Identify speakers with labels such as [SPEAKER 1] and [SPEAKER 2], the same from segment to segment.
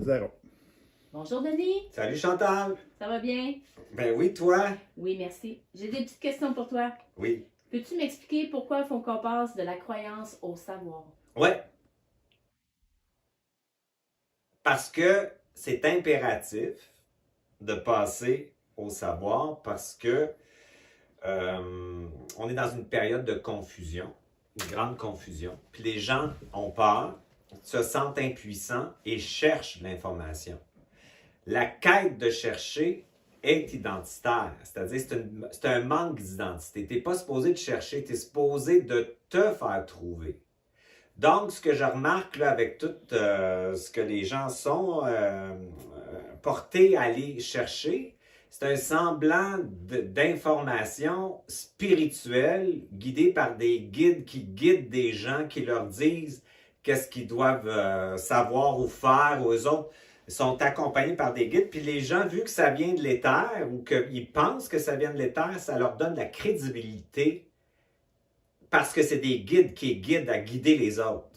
[SPEAKER 1] Zéro.
[SPEAKER 2] Bonjour Denis,
[SPEAKER 3] Salut Chantal!
[SPEAKER 2] ça va bien?
[SPEAKER 3] Ben oui, toi?
[SPEAKER 2] Oui, merci. J'ai des petites questions pour toi.
[SPEAKER 3] Oui.
[SPEAKER 2] Peux-tu m'expliquer pourquoi il faut qu'on passe de la croyance au savoir?
[SPEAKER 3] Ouais, parce que c'est impératif de passer au savoir parce que on est dans une période de confusion, une grande confusion. Puis les gens ont peur, se sentent impuissants et cherchent l'information. La quête de chercher est identitaire, c'est-à-dire c'est un manque d'identité. Tu n'es pas supposé de chercher, tu es supposé de te faire trouver. Donc, ce que je remarque là, avec tout ce que les gens sont portés à aller chercher, c'est un semblant d'information spirituelle guidée par des guides qui guident des gens qui leur disent qu'est-ce qu'ils doivent savoir ou faire aux autres. Ils sont accompagnés par des guides, puis les gens, vu que ça vient de l'éther ou qu'ils pensent que ça vient de l'éther, ça leur donne de la crédibilité parce que c'est des guides qui guident à guider les autres.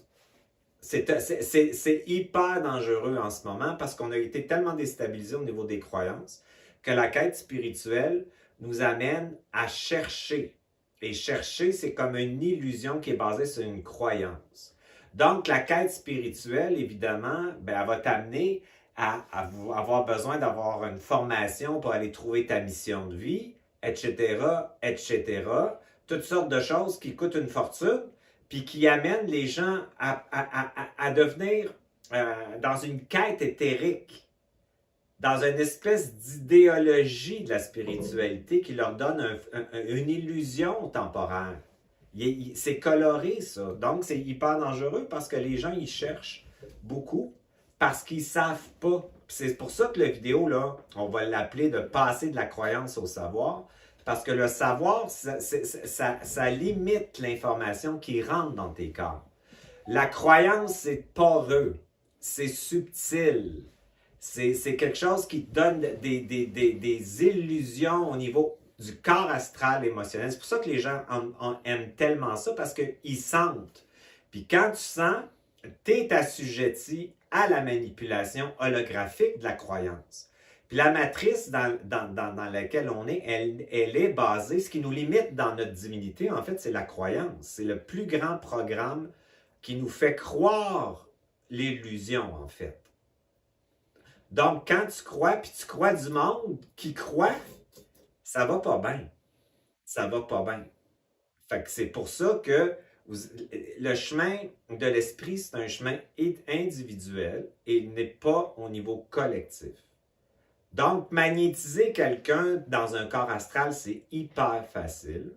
[SPEAKER 3] C'est hyper dangereux en ce moment parce qu'on a été tellement déstabilisé au niveau des croyances que la quête spirituelle nous amène à chercher. Et chercher, c'est comme une illusion qui est basée sur une croyance. Donc, la quête spirituelle, évidemment, ben, elle va t'amener à avoir besoin d'avoir une formation pour aller trouver ta mission de vie, etc., etc. Toutes sortes de choses qui coûtent une fortune, puis qui amènent les gens à devenir dans une quête éthérique, dans une espèce d'idéologie de la spiritualité qui leur donne une illusion temporaire. C'est coloré, ça. Donc, c'est hyper dangereux parce que les gens, ils cherchent beaucoup parce qu'ils ne savent pas. C'est pour ça que la vidéo, là, on va l'appeler de passer de la croyance au savoir. Parce que le savoir, ça limite l'information qui rentre dans tes corps. La croyance, c'est poreux, c'est subtil. C'est quelque chose qui te donne des illusions au niveau du corps astral émotionnel. C'est pour ça que les gens aiment tellement ça, parce qu'ils sentent. Puis quand tu sens, tu es assujetti à la manipulation holographique de la croyance. Puis la matrice dans laquelle on est, elle est basée, ce qui nous limite dans notre divinité, en fait, c'est la croyance. C'est le plus grand programme qui nous fait croire l'illusion, en fait. Donc, quand tu crois, puis tu crois du monde qui croit, ça va pas bien. Ça va pas bien. Fait que c'est pour ça que le chemin de l'esprit, c'est un chemin individuel et il n'est pas au niveau collectif. Donc, magnétiser quelqu'un dans un corps astral, c'est hyper facile.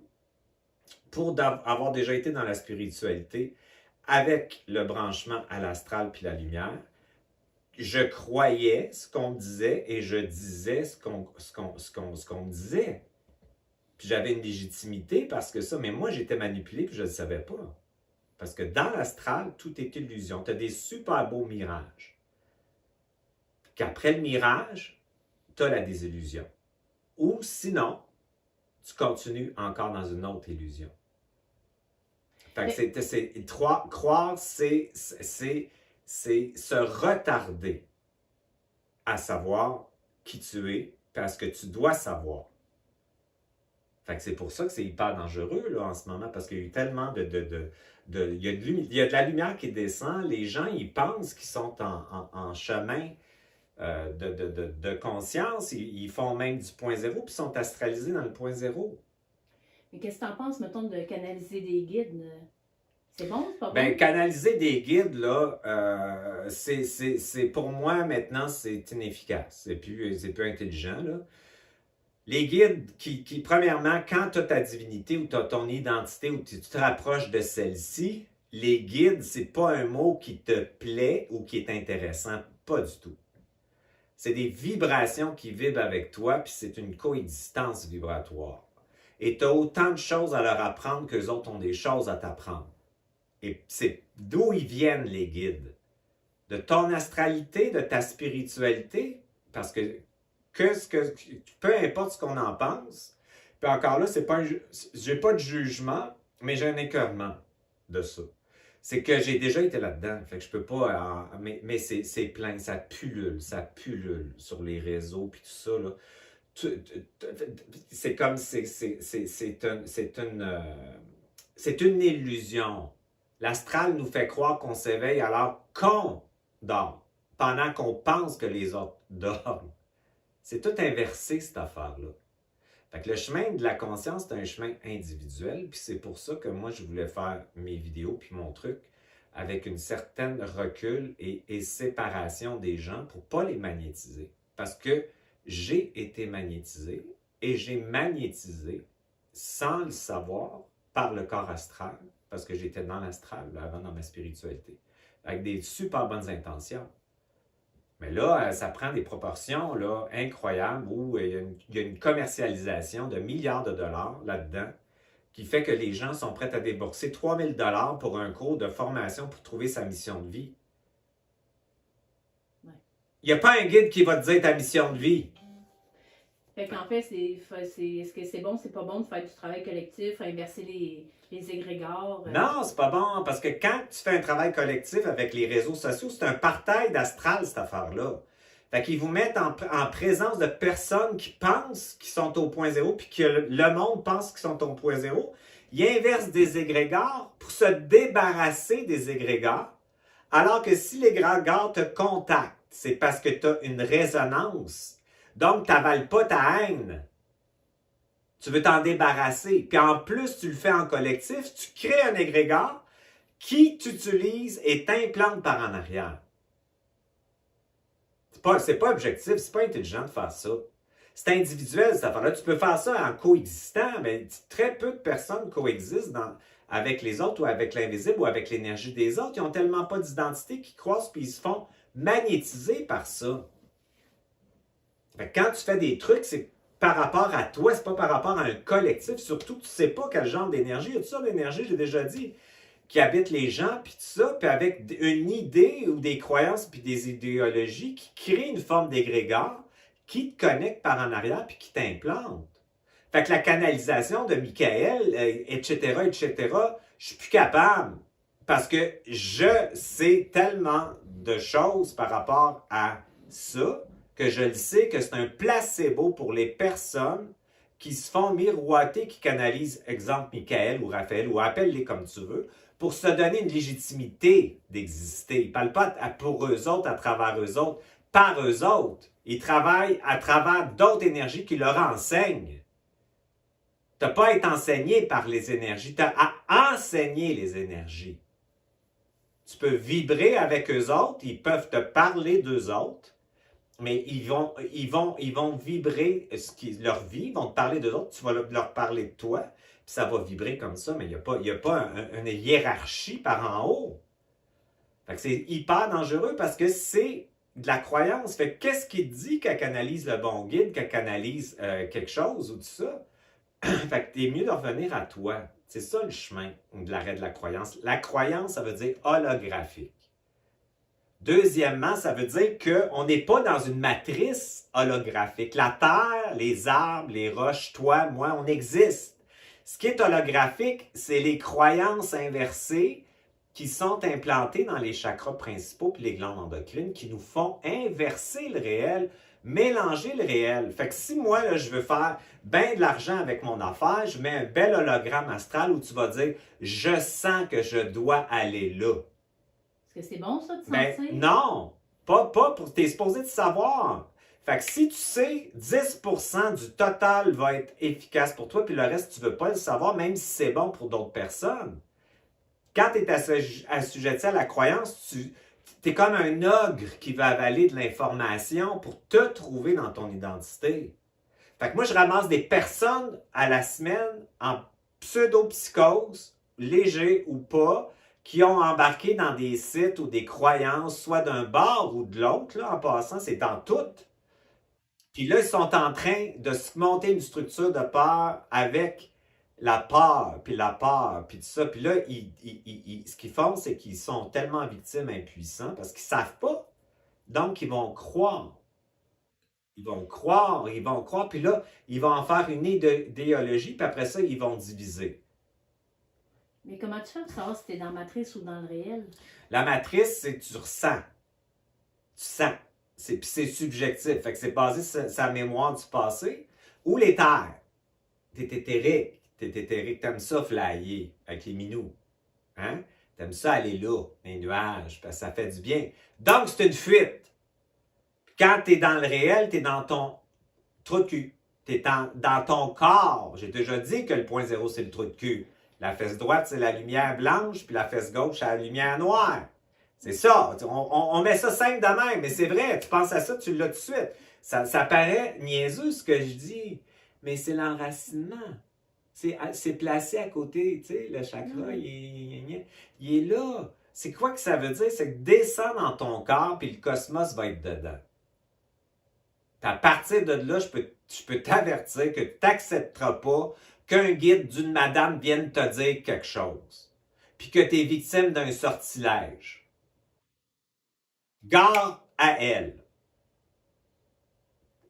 [SPEAKER 3] Pour avoir déjà été dans la spiritualité, avec le branchement à l'astral puis la lumière, je croyais ce qu'on me disait et je disais ce qu'on me disait. Puis j'avais une légitimité parce que ça, mais moi j'étais manipulé puis je ne le savais pas. Parce que dans l'astral, tout est illusion. Tu as des super beaux mirages. Qu'après le mirage, tu as la désillusion. Ou sinon, tu continues encore dans une autre illusion. Fait que croire, c'est se retarder à savoir qui tu es parce que tu dois savoir. Fait que c'est pour ça que c'est hyper dangereux là, en ce moment parce qu'il y a eu tellement il y a de la lumière qui descend. Les gens, ils pensent qu'ils sont en chemin de conscience. Ils font même du point zéro puis sont astralisés dans le point zéro.
[SPEAKER 2] Mais qu'est-ce que tu en penses, mettons, de canaliser des guides? C'est bon, c'est pas bon?
[SPEAKER 3] Ben, canaliser des guides, là, c'est pour moi, maintenant, c'est inefficace. C'est plus intelligent, là. Les guides premièrement, quand tu as ta divinité ou tu as ton identité ou tu te rapproches de celle-ci, les guides, c'est pas un mot qui te plaît ou qui est intéressant. Pas du tout. C'est des vibrations qui vibrent avec toi, puis c'est une coexistence vibratoire. Et tu as autant de choses à leur apprendre qu'eux autres ont des choses à t'apprendre. Et c'est d'où ils viennent les guides. De ton astralité, de ta spiritualité, parce que peu importe ce qu'on en pense, puis encore là, j'ai pas de jugement, mais j'ai un écœurement de ça. C'est que j'ai déjà été là-dedans. Fait que je peux pas. Mais c'est plein, ça pullule sur les réseaux puis tout ça. Là. C'est comme c'est une illusion. L'astral nous fait croire qu'on s'éveille alors qu'on dort, pendant qu'on pense que les autres dorment. C'est tout inversé, cette affaire-là. Fait que le chemin de la conscience, c'est un chemin individuel, puis c'est pour ça que moi, je voulais faire mes vidéos puis mon truc avec une certaine recul et séparation des gens pour pas les magnétiser. Parce que j'ai été magnétisé et j'ai magnétisé sans le savoir par le corps astral, parce que j'étais dans l'astral avant dans ma spiritualité, avec des super bonnes intentions. Mais là, ça prend des proportions là, incroyables où il y a une commercialisation de milliards de dollars là-dedans qui fait que les gens sont prêts à débourser 3000 dollars pour un cours de formation pour trouver sa mission de vie.
[SPEAKER 2] Ouais.
[SPEAKER 3] Il n'y a pas un guide qui va te dire ta mission de vie.
[SPEAKER 2] Fait qu'en fait, est-ce que c'est bon, c'est pas bon de faire du travail collectif, inverser les égrégores?
[SPEAKER 3] Non, c'est pas bon, parce que quand tu fais un travail collectif avec les réseaux sociaux, c'est un partage d'astral, cette affaire-là. Fait qu'ils vous mettent en présence de personnes qui pensent qu'ils sont au point zéro, puis que le monde pense qu'ils sont au point zéro. Ils inversent des égrégores pour se débarrasser des égrégores, alors que si l'égrégore te contacte, c'est parce que tu as une résonance. Donc, tu n'avales pas ta haine. Tu veux t'en débarrasser. Puis en plus, tu le fais en collectif, tu crées un égrégore qui t'utilise et t'implante par en arrière. C'est pas objectif, c'est pas intelligent de faire ça. C'est individuel, cette affaire-là. Tu peux faire ça en coexistant, mais très peu de personnes coexistent avec les autres ou avec l'invisible ou avec l'énergie des autres. Ils n'ont tellement pas d'identité qu'ils croisent puis ils se font magnétiser par ça. Fait que quand tu fais des trucs, c'est par rapport à toi, c'est pas par rapport à un collectif. Surtout, tu ne sais pas quel genre d'énergie. Il y a toutes sortes d'énergie, j'ai déjà dit, qui habitent les gens, puis tout ça, puis avec une idée ou des croyances, puis des idéologies qui créent une forme d'égrégore qui te connecte par en arrière, puis qui t'implante. Fait que la canalisation de Michael, etc., je suis plus capable. Parce que je sais tellement de choses par rapport à ça, que je le sais que c'est un placebo pour les personnes qui se font miroiter, qui canalisent, exemple, Michael ou Raphaël, ou appelle-les comme tu veux, pour se donner une légitimité d'exister. Ils ne parlent pas pour eux autres, à travers eux autres, par eux autres. Ils travaillent à travers d'autres énergies qui leur enseignent. Tu n'as pas à être enseigné par les énergies, tu as à enseigner les énergies. Tu peux vibrer avec eux autres, ils peuvent te parler d'eux autres, mais ils vont vibrer leur vie, ils vont te parler d'eux autres, tu vas leur parler de toi, puis ça va vibrer comme ça, mais il n'y a pas une hiérarchie par en haut. Fait que c'est hyper dangereux parce que c'est de la croyance. Fait que qu'est-ce qui te dit qu'elle canalise le bon guide, qu'elle canalise quelque chose ou tout ça? Fait que t'es mieux de revenir à toi. C'est ça le chemin de l'arrêt de la croyance. La croyance, ça veut dire holographique. Deuxièmement, ça veut dire qu'on n'est pas dans une matrice holographique. La Terre, les arbres, les roches, toi, moi, on existe. Ce qui est holographique, c'est les croyances inversées qui sont implantées dans les chakras principaux et les glandes endocrines qui nous font inverser le réel, mélanger le réel. Fait que si moi, là, je veux faire bien de l'argent avec mon affaire, je mets un bel hologramme astral où tu vas dire « Je sens que je dois aller là ».
[SPEAKER 2] Est-ce que c'est bon, ça, de sentir?
[SPEAKER 3] Non, pas pour t'es supposé de savoir. Fait que si tu sais, 10% du total va être efficace pour toi, puis le reste, tu ne veux pas le savoir, même si c'est bon pour d'autres personnes. Quand tu es assujetti à la croyance, tu es comme un ogre qui va avaler de l'information pour te trouver dans ton identité. Fait que moi, je ramasse des personnes à la semaine en pseudo-psychose, léger ou pas, qui ont embarqué dans des sites ou des croyances, soit d'un bord ou de l'autre, là, en passant, c'est dans tout. Puis là, ils sont en train de se monter une structure de peur avec la peur, puis tout ça. Puis là, ce qu'ils font, c'est qu'ils sont tellement victimes, impuissants, parce qu'ils ne savent pas. Donc, ils vont croire. Ils vont croire, puis là, ils vont en faire une idéologie, puis après ça, ils vont diviser.
[SPEAKER 2] Mais comment tu fais pour savoir si t'es dans la matrice ou dans le réel?
[SPEAKER 3] La matrice, c'est que tu ressens. Tu sens. Puis c'est subjectif. Fait que c'est basé sur sa mémoire du passé ou les terres. T'es éthérique. T'aimes ça flyer avec les minous. Hein? T'aimes ça aller là, les nuages, parce que ça fait du bien. Donc, c'est une fuite. Puis quand t'es dans le réel, t'es dans ton trou de cul. T'es dans ton corps. J'ai déjà dit que le point zéro, c'est le trou de cul. La fesse droite, c'est la lumière blanche, puis la fesse gauche, c'est la lumière noire. C'est ça. On met ça simple de même, mais c'est vrai. Tu penses à ça, tu l'as tout de suite. Ça paraît niaiseux ce que je dis, mais c'est l'enracinement. C'est placé à côté, tu sais, le chakra, il est là. C'est quoi que ça veut dire? C'est que descends dans ton corps, puis le cosmos va être dedans. À partir de là, je peux t'avertir que tu n'accepteras pas qu'un guide d'une madame vienne te dire quelque chose, puis que tu es victime d'un sortilège. Gare à elle.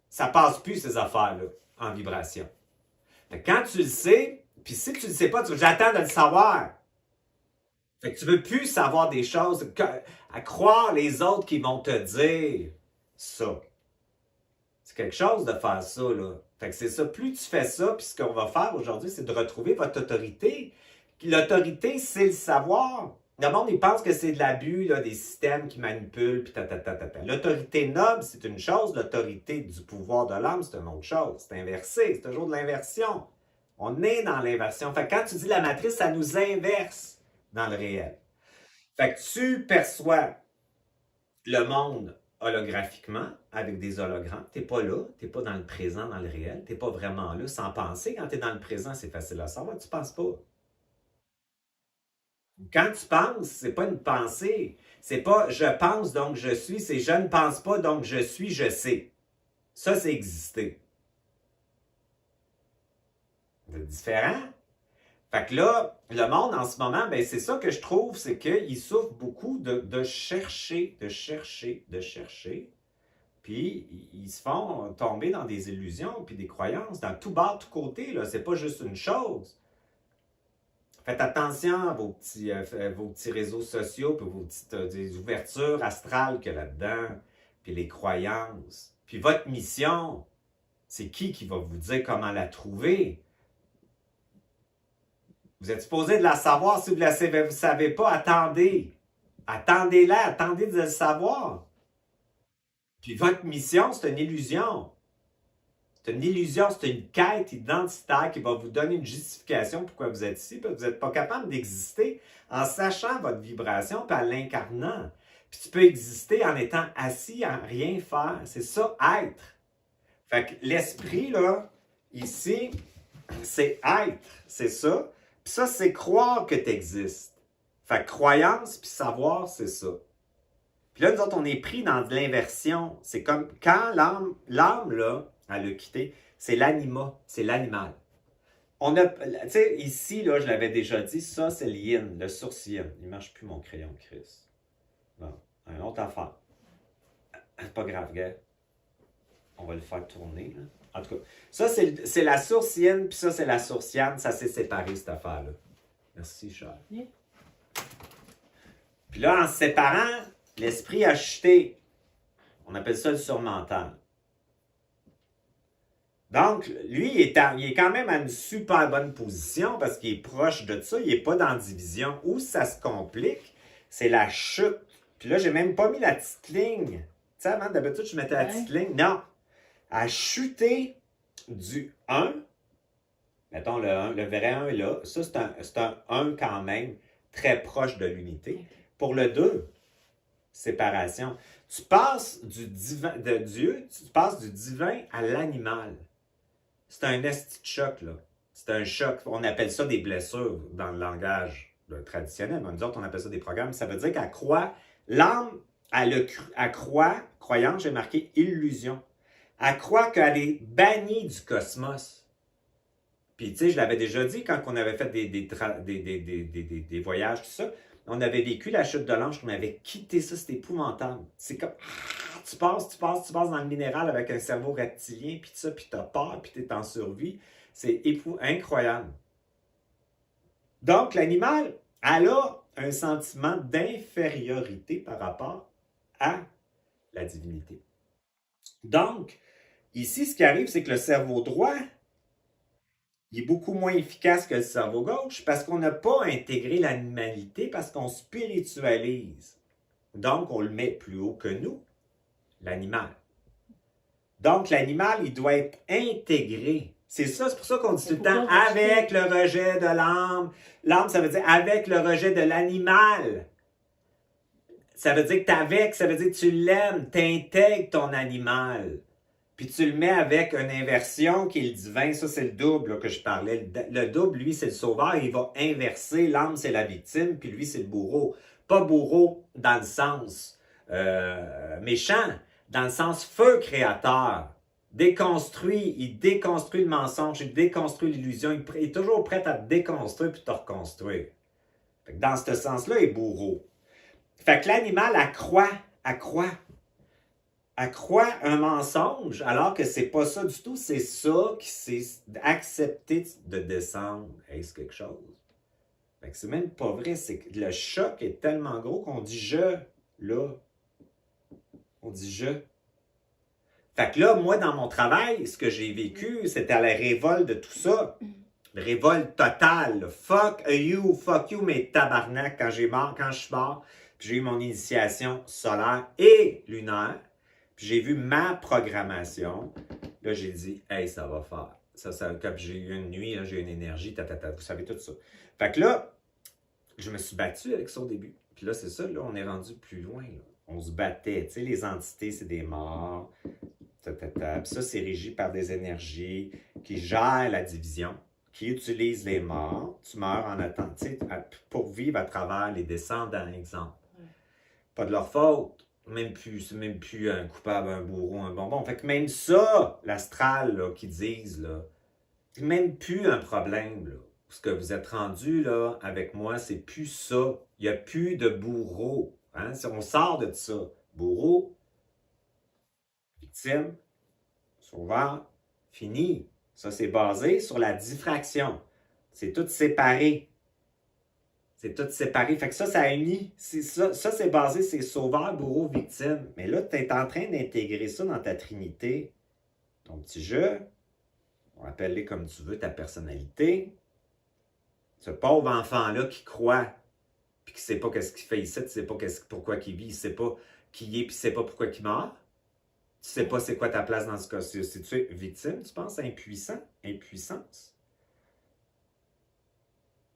[SPEAKER 3] Ça passe plus, ces affaires-là, en vibration. Quand tu le sais, puis si tu le sais pas, tu dis j'attends de le savoir. Fait que tu veux plus savoir des choses, à croire les autres qui vont te dire ça. C'est quelque chose de faire ça, là. Fait que c'est ça. Plus tu fais ça, puis ce qu'on va faire aujourd'hui, c'est de retrouver votre autorité. L'autorité, c'est le savoir. Le monde, il pense que c'est de l'abus, là, des systèmes qui manipulent, puis L'autorité noble, c'est une chose. L'autorité du pouvoir de l'âme, c'est une autre chose. C'est inversé. C'est toujours de l'inversion. On est dans l'inversion. Fait que quand tu dis la matrice, ça nous inverse dans le réel. Fait que tu perçois le monde holographiquement, avec des hologrammes. Tu n'es pas là, tu n'es pas dans le présent, dans le réel, tu n'es pas vraiment là, sans penser. Quand tu es dans le présent, c'est facile à savoir, tu ne penses pas. Quand tu penses, c'est pas une pensée. C'est pas je pense donc je suis, c'est je ne pense pas donc je suis, je sais. Ça, c'est exister. C'est différent. Fait que là, le monde en ce moment, ben c'est ça que je trouve, c'est qu'il souffre beaucoup de chercher, de chercher, de chercher. Puis ils se font tomber dans des illusions puis des croyances, dans tout bas, tout côté. Là, c'est pas juste une chose. Faites attention à vos petits réseaux sociaux, puis vos petites des ouvertures astrales qu'il y a là-dedans, puis les croyances. Puis votre mission, c'est qui va vous dire comment la trouver? Vous êtes supposé de la savoir. Si vous ne vous savez pas, attendez. Attendez-la, attendez de le savoir. Puis votre mission, c'est une illusion. C'est une illusion, c'est une quête identitaire qui va vous donner une justification pourquoi vous êtes ici, parce que vous n'êtes pas capable d'exister en sachant votre vibration puis en l'incarnant. Puis tu peux exister en étant assis, en rien faire. C'est ça, être. Fait que l'esprit, là, ici, c'est être. C'est ça. Puis ça, c'est croire que tu existes. Fait que croyance puis savoir, c'est ça. Puis là, nous autres, on est pris dans de l'inversion. C'est comme quand l'âme, là, elle a quitté, c'est l'anima, c'est l'animal. On a, tu sais, ici, là, je l'avais déjà dit, ça, c'est le yin, le source yin. Il ne marche plus mon crayon, Chris. Bon, une autre affaire. C'est pas grave, gars. On va le faire tourner, là. En tout cas, ça, c'est la source yin, puis ça, c'est la source yang. Ça s'est séparé, cette affaire-là. Merci, cher. Yeah. Puis là, en se séparant, l'esprit a chuté. On appelle ça le surmental. Donc, lui, il est quand même à une super bonne position parce qu'il est proche de ça. Il n'est pas dans la division. Où ça se complique, c'est la chute. Puis là, j'ai même pas mis la petite ligne. Tu sais, avant, d'habitude, je mettais la petite ligne. Non. À chuter du 1, mettons le 1, le vrai 1 est là. Ça, c'est un 1 quand même, très proche de l'unité. Pour le 2, séparation. Tu passes du divin, de Dieu, tu passes du divin à l'animal. C'est un esti de choc, là. C'est un choc. On appelle ça des blessures dans le langage traditionnel. Mais nous autres, on appelle ça des programmes. Ça veut dire qu'elle croit, l'âme, elle croit, croyance, j'ai marqué illusion. Elle croit qu'elle est bannie du cosmos. Puis, tu sais, je l'avais déjà dit quand on avait fait des voyages, tout ça. On avait vécu la chute de l'ange, on avait quitté ça, c'était épouvantable. C'est comme, tu passes dans le minéral avec un cerveau reptilien, puis ça, puis t'as peur, puis t'es en survie. C'est incroyable. Donc, l'animal, elle a un sentiment d'infériorité par rapport à la divinité. Donc, ici, ce qui arrive, c'est que le cerveau droit, il est beaucoup moins efficace que le cerveau gauche parce qu'on n'a pas intégré l'animalité, parce qu'on spiritualise. Donc, on le met plus haut que nous, l'animal. Donc, l'animal, il doit être intégré. C'est ça, c'est pour ça qu'on dit tout le temps avec le rejet de l'âme. L'âme, ça veut dire avec le rejet de l'animal. Ça veut dire que t'avec, ça veut dire que tu l'aimes, t'intègres ton animal. Puis tu le mets avec une inversion qui est le divin. Ça, c'est le double là, que je parlais. Le double, lui, c'est le sauveur. Il va inverser. L'âme, c'est la victime. Puis lui, c'est le bourreau. Pas bourreau dans le sens méchant, dans le sens feu créateur. Déconstruit. Il déconstruit le mensonge. Il déconstruit l'illusion. Il est toujours prêt à te déconstruire puis te reconstruire. Fait que dans ce sens-là, il est bourreau. Fait que l'animal accroît un mensonge, alors que c'est pas ça du tout, c'est ça qui s'est accepté de descendre. Est-ce quelque chose? Fait que c'est même pas vrai, c'est que le choc est tellement gros qu'on dit je, là. On dit je. Fait que là, moi, dans mon travail, ce que j'ai vécu, c'était la révolte de tout ça. Révolte totale. Fuck you, mes tabarnak, quand je suis mort. Puis j'ai eu mon initiation solaire et lunaire. Puis j'ai vu ma programmation. Là, j'ai dit, hey, ça va faire. Comme j'ai eu une nuit, là, j'ai eu une énergie, vous savez tout ça. Fait que là, je me suis battu avec ça au début. Puis là, c'est ça, là, on est rendu plus loin. Là. On se battait. Tu sais, les entités, c'est des morts. Puis ça, c'est régi par des énergies qui gèrent la division, qui utilisent les morts. Tu meurs en attente, tu sais, pour vivre à travers les descendants, exemple. Pas de leur faute. C'est même plus un coupable, un bourreau, un bonbon. Fait que même ça, l'astral, là, qu'ils disent, là, c'est même plus un problème, là. Ce que vous êtes rendu, là, avec moi, c'est plus ça. Il n'y a plus de bourreau. Hein? On sort de ça. Bourreau, victime, sauveur, fini. Ça, c'est basé sur la diffraction. C'est tout séparé. C'est tout séparé. Fait que ça unit. Ça, c'est basé, c'est sauveur, bourreau, victime. Mais là, tu es en train d'intégrer ça dans ta trinité. Ton petit jeu, on appelle-les comme tu veux, ta personnalité. Ce pauvre enfant-là qui croit, puis qui ne sait pas qu'est-ce qu'il fait ici, tu ne sais pas pourquoi il vit, il ne sait pas qui il est, puis il ne sait pas pourquoi il meurt. Tu ne sais pas c'est quoi ta place dans ce cas. Si tu es victime, tu penses, impuissance.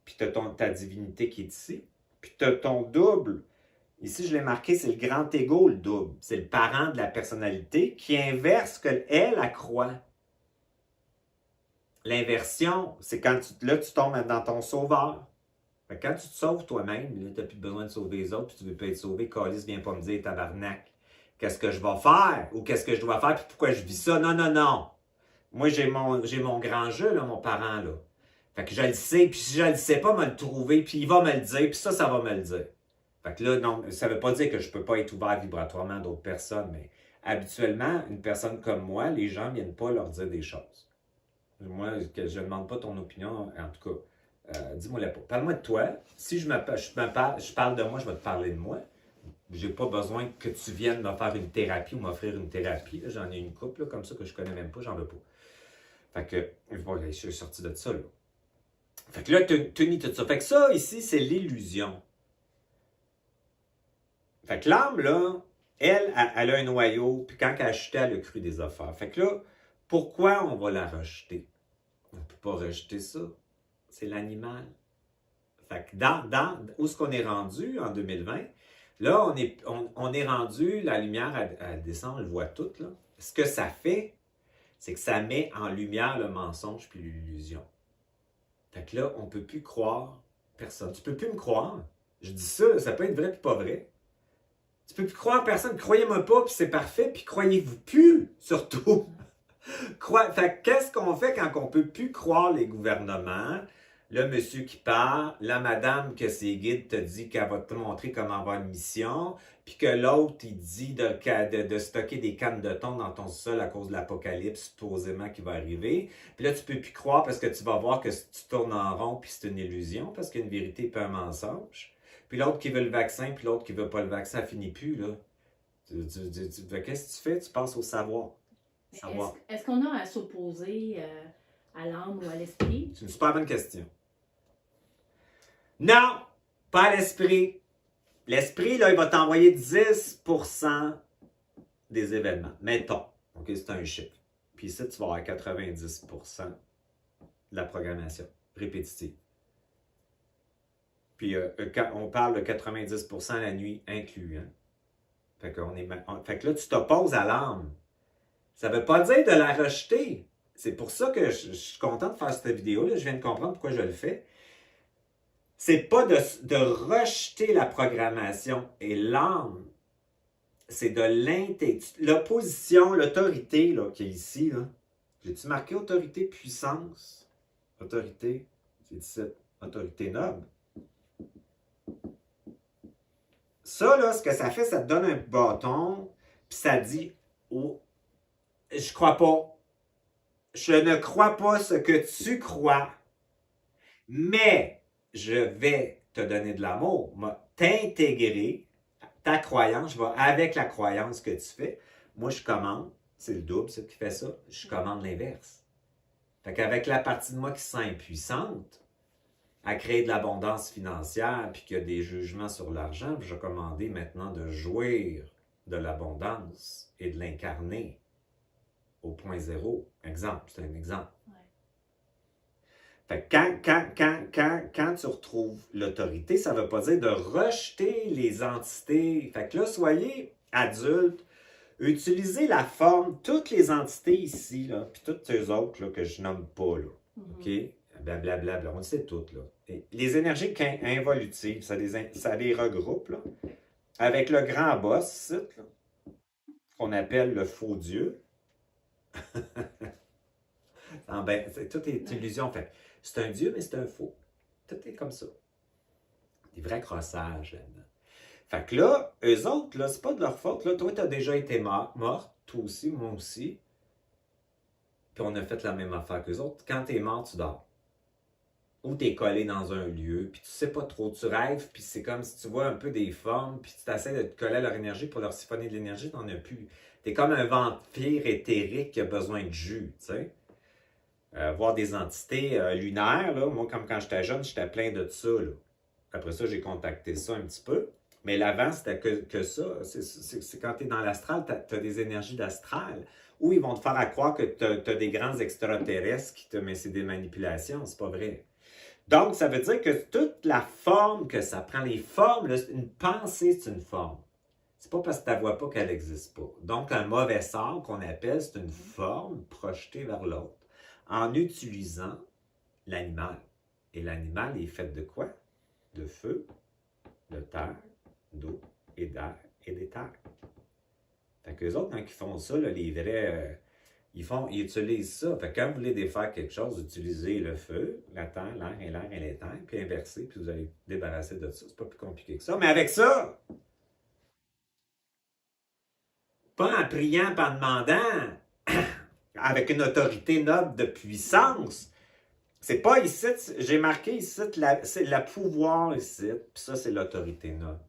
[SPEAKER 3] Puis tu as ta divinité qui est ici. Puis tu as ton double. Ici, je l'ai marqué, c'est le grand ego, le double. C'est le parent de la personnalité qui inverse ce qu'elle accroît. L'inversion, c'est quand tu tombes dans ton sauveur. Fait que quand tu te sauves toi-même, tu n'as plus besoin de sauver les autres, puis tu ne veux pas être sauvé, Calice, viens pas me dire tabarnak. Qu'est-ce que je vais faire? Ou qu'est-ce que je dois faire? Puis pourquoi je vis ça? Non. Moi, j'ai mon grand jeu, là, mon parent, là. Fait que je le sais, puis si je le sais pas, me le trouver, puis il va me le dire, puis ça va me le dire. Fait que là, non, ça veut pas dire que je peux pas être ouvert vibratoirement à d'autres personnes, mais habituellement, une personne comme moi, les gens ne viennent pas leur dire des choses. Moi, je ne demande pas ton opinion, en tout cas, dis-moi-la pas. Parle-moi de toi. Si je parle de moi, je vais te parler de moi. J'ai pas besoin que tu viennes me faire une thérapie ou m'offrir une thérapie. J'en ai une couple, là, comme ça, que je connais même pas, j'en veux pas. Fait que, je suis sorti de ça, là. Fait que là, tu nies tout ça. Fait que ça, ici, c'est l'illusion. Fait que l'âme, là, elle a un noyau, puis quand elle a chuté, elle a cru des affaires. Fait que là, pourquoi on va la rejeter? On ne peut pas rejeter ça. C'est l'animal. Fait que où est-ce qu'on est rendu en 2020? Là, on est rendu, la lumière, elle descend, on le voit tout, là. Ce que ça fait, c'est que ça met en lumière le mensonge puis l'illusion. Fait que là, on ne peut plus croire personne. Tu ne peux plus me croire. Je dis ça, ça peut être vrai puis pas vrai. Tu ne peux plus croire personne. Croyez-moi pas, puis c'est parfait, puis croyez-vous plus, surtout. Fait qu'est-ce qu'on fait quand on ne peut plus croire les gouvernements, le monsieur qui part, la madame que ses guides te dit qu'elle va te montrer comment avoir une mission, puis que l'autre, il dit de stocker des cannes de thon dans ton sol à cause de l'apocalypse, supposément, qui va arriver. Puis là, tu peux plus croire parce que tu vas voir que tu tournes en rond, puis c'est une illusion, parce qu'une vérité peut un mensonge. Puis l'autre qui veut le vaccin, puis l'autre qui veut pas le vaccin, ça finit plus, là. Qu'est-ce que tu fais? Tu passes au savoir.
[SPEAKER 2] Est-ce qu'on a à s'opposer à l'âme ou à l'esprit?
[SPEAKER 3] C'est une super bonne question. Non! Pas à l'esprit. L'esprit, là, il va t'envoyer 10% des événements. Mettons. OK, c'est un chiffre. Puis ici, tu vas avoir 90% de la programmation répétitive. Puis quand on parle de 90% la nuit inclus. Hein? Fait que là, tu t'opposes à l'âme. Ça ne veut pas dire de la rejeter. C'est pour ça que je suis content de faire cette vidéo-là. Je viens de comprendre pourquoi je le fais. C'est pas de rejeter la programmation et l'âme. C'est de l'intégrer. L'opposition, l'autorité là, qui est ici. Là. J'ai-tu marqué autorité, puissance? Autorité, c'est ici. Autorité noble. Ça, là, ce que ça fait, ça te donne un bâton, puis ça dit oh, je crois pas. Je ne crois pas ce que tu crois, mais je vais te donner de l'amour, t'intégrer ta croyance, je vais avec la croyance que tu fais. Moi, je commande, c'est le double, ce qui fait ça, je commande l'inverse. Fait qu'avec la partie de moi qui se sent impuissante à créer de l'abondance financière, puis qu'il y a des jugements sur l'argent, je vais commander maintenant de jouir de l'abondance et de l'incarner au point zéro. Exemple, c'est un exemple. Ouais. Fait que quand tu retrouves l'autorité, ça ne veut pas dire de rejeter les entités. Fait que là, soyez adulte, utilisez la forme, toutes les entités ici, là, puis toutes ces autres là, que je nomme pas, là. OK? Blablabla, on le sait toutes, là. Et les énergies involutives, ça les regroupe, là, avec le grand boss, là, qu'on appelle le faux Dieu. Tout est illusion. Fait. C'est un Dieu, mais c'est un faux. Tout est comme ça. Des vrais crossages là-dedans. Fait que là, eux autres, là, c'est pas de leur faute. Là, toi, t'as déjà été morte, toi aussi, moi aussi. Puis on a fait la même affaire qu'eux autres. Quand t'es mort, tu dors. Ou t'es collé dans un lieu, puis tu sais pas trop, tu rêves, puis c'est comme si tu vois un peu des formes, puis tu t'essaies de te coller à leur énergie pour leur siphonner de l'énergie, t'en as plus. T'es comme un vampire éthérique qui a besoin de jus, tu sais. Voir des entités lunaires, là. Moi, comme quand j'étais jeune, j'étais plein de ça, là. Après ça, j'ai contacté ça un petit peu. Mais l'avant, c'était que ça. C'est quand tu es dans l'astral, tu as des énergies d'astral. Ou ils vont te faire croire que tu as des grands extraterrestres mais c'est des manipulations, c'est pas vrai. Donc, ça veut dire que toute la forme que ça prend, les formes, là, une pensée, c'est une forme. C'est pas parce que tu ne vois pas qu'elle n'existe pas. Donc, un mauvais sort qu'on appelle, c'est une forme projetée vers l'autre en utilisant l'animal. Et l'animal est fait de quoi? De feu, de terre, d'eau et d'air et d'éther. Fait qu'eux autres, quand ils font ça, là, les vrais, ils utilisent ça. Fait que quand vous voulez défaire quelque chose, utilisez le feu, la terre, l'air et l'éther, puis inverser, puis vous allez débarrasser de ça. C'est pas plus compliqué que ça. Mais avec ça, pas en priant, pas en demandant, avec une autorité noble de puissance. C'est pas ici, j'ai marqué ici, c'est le pouvoir ici, puis ça, c'est l'autorité noble.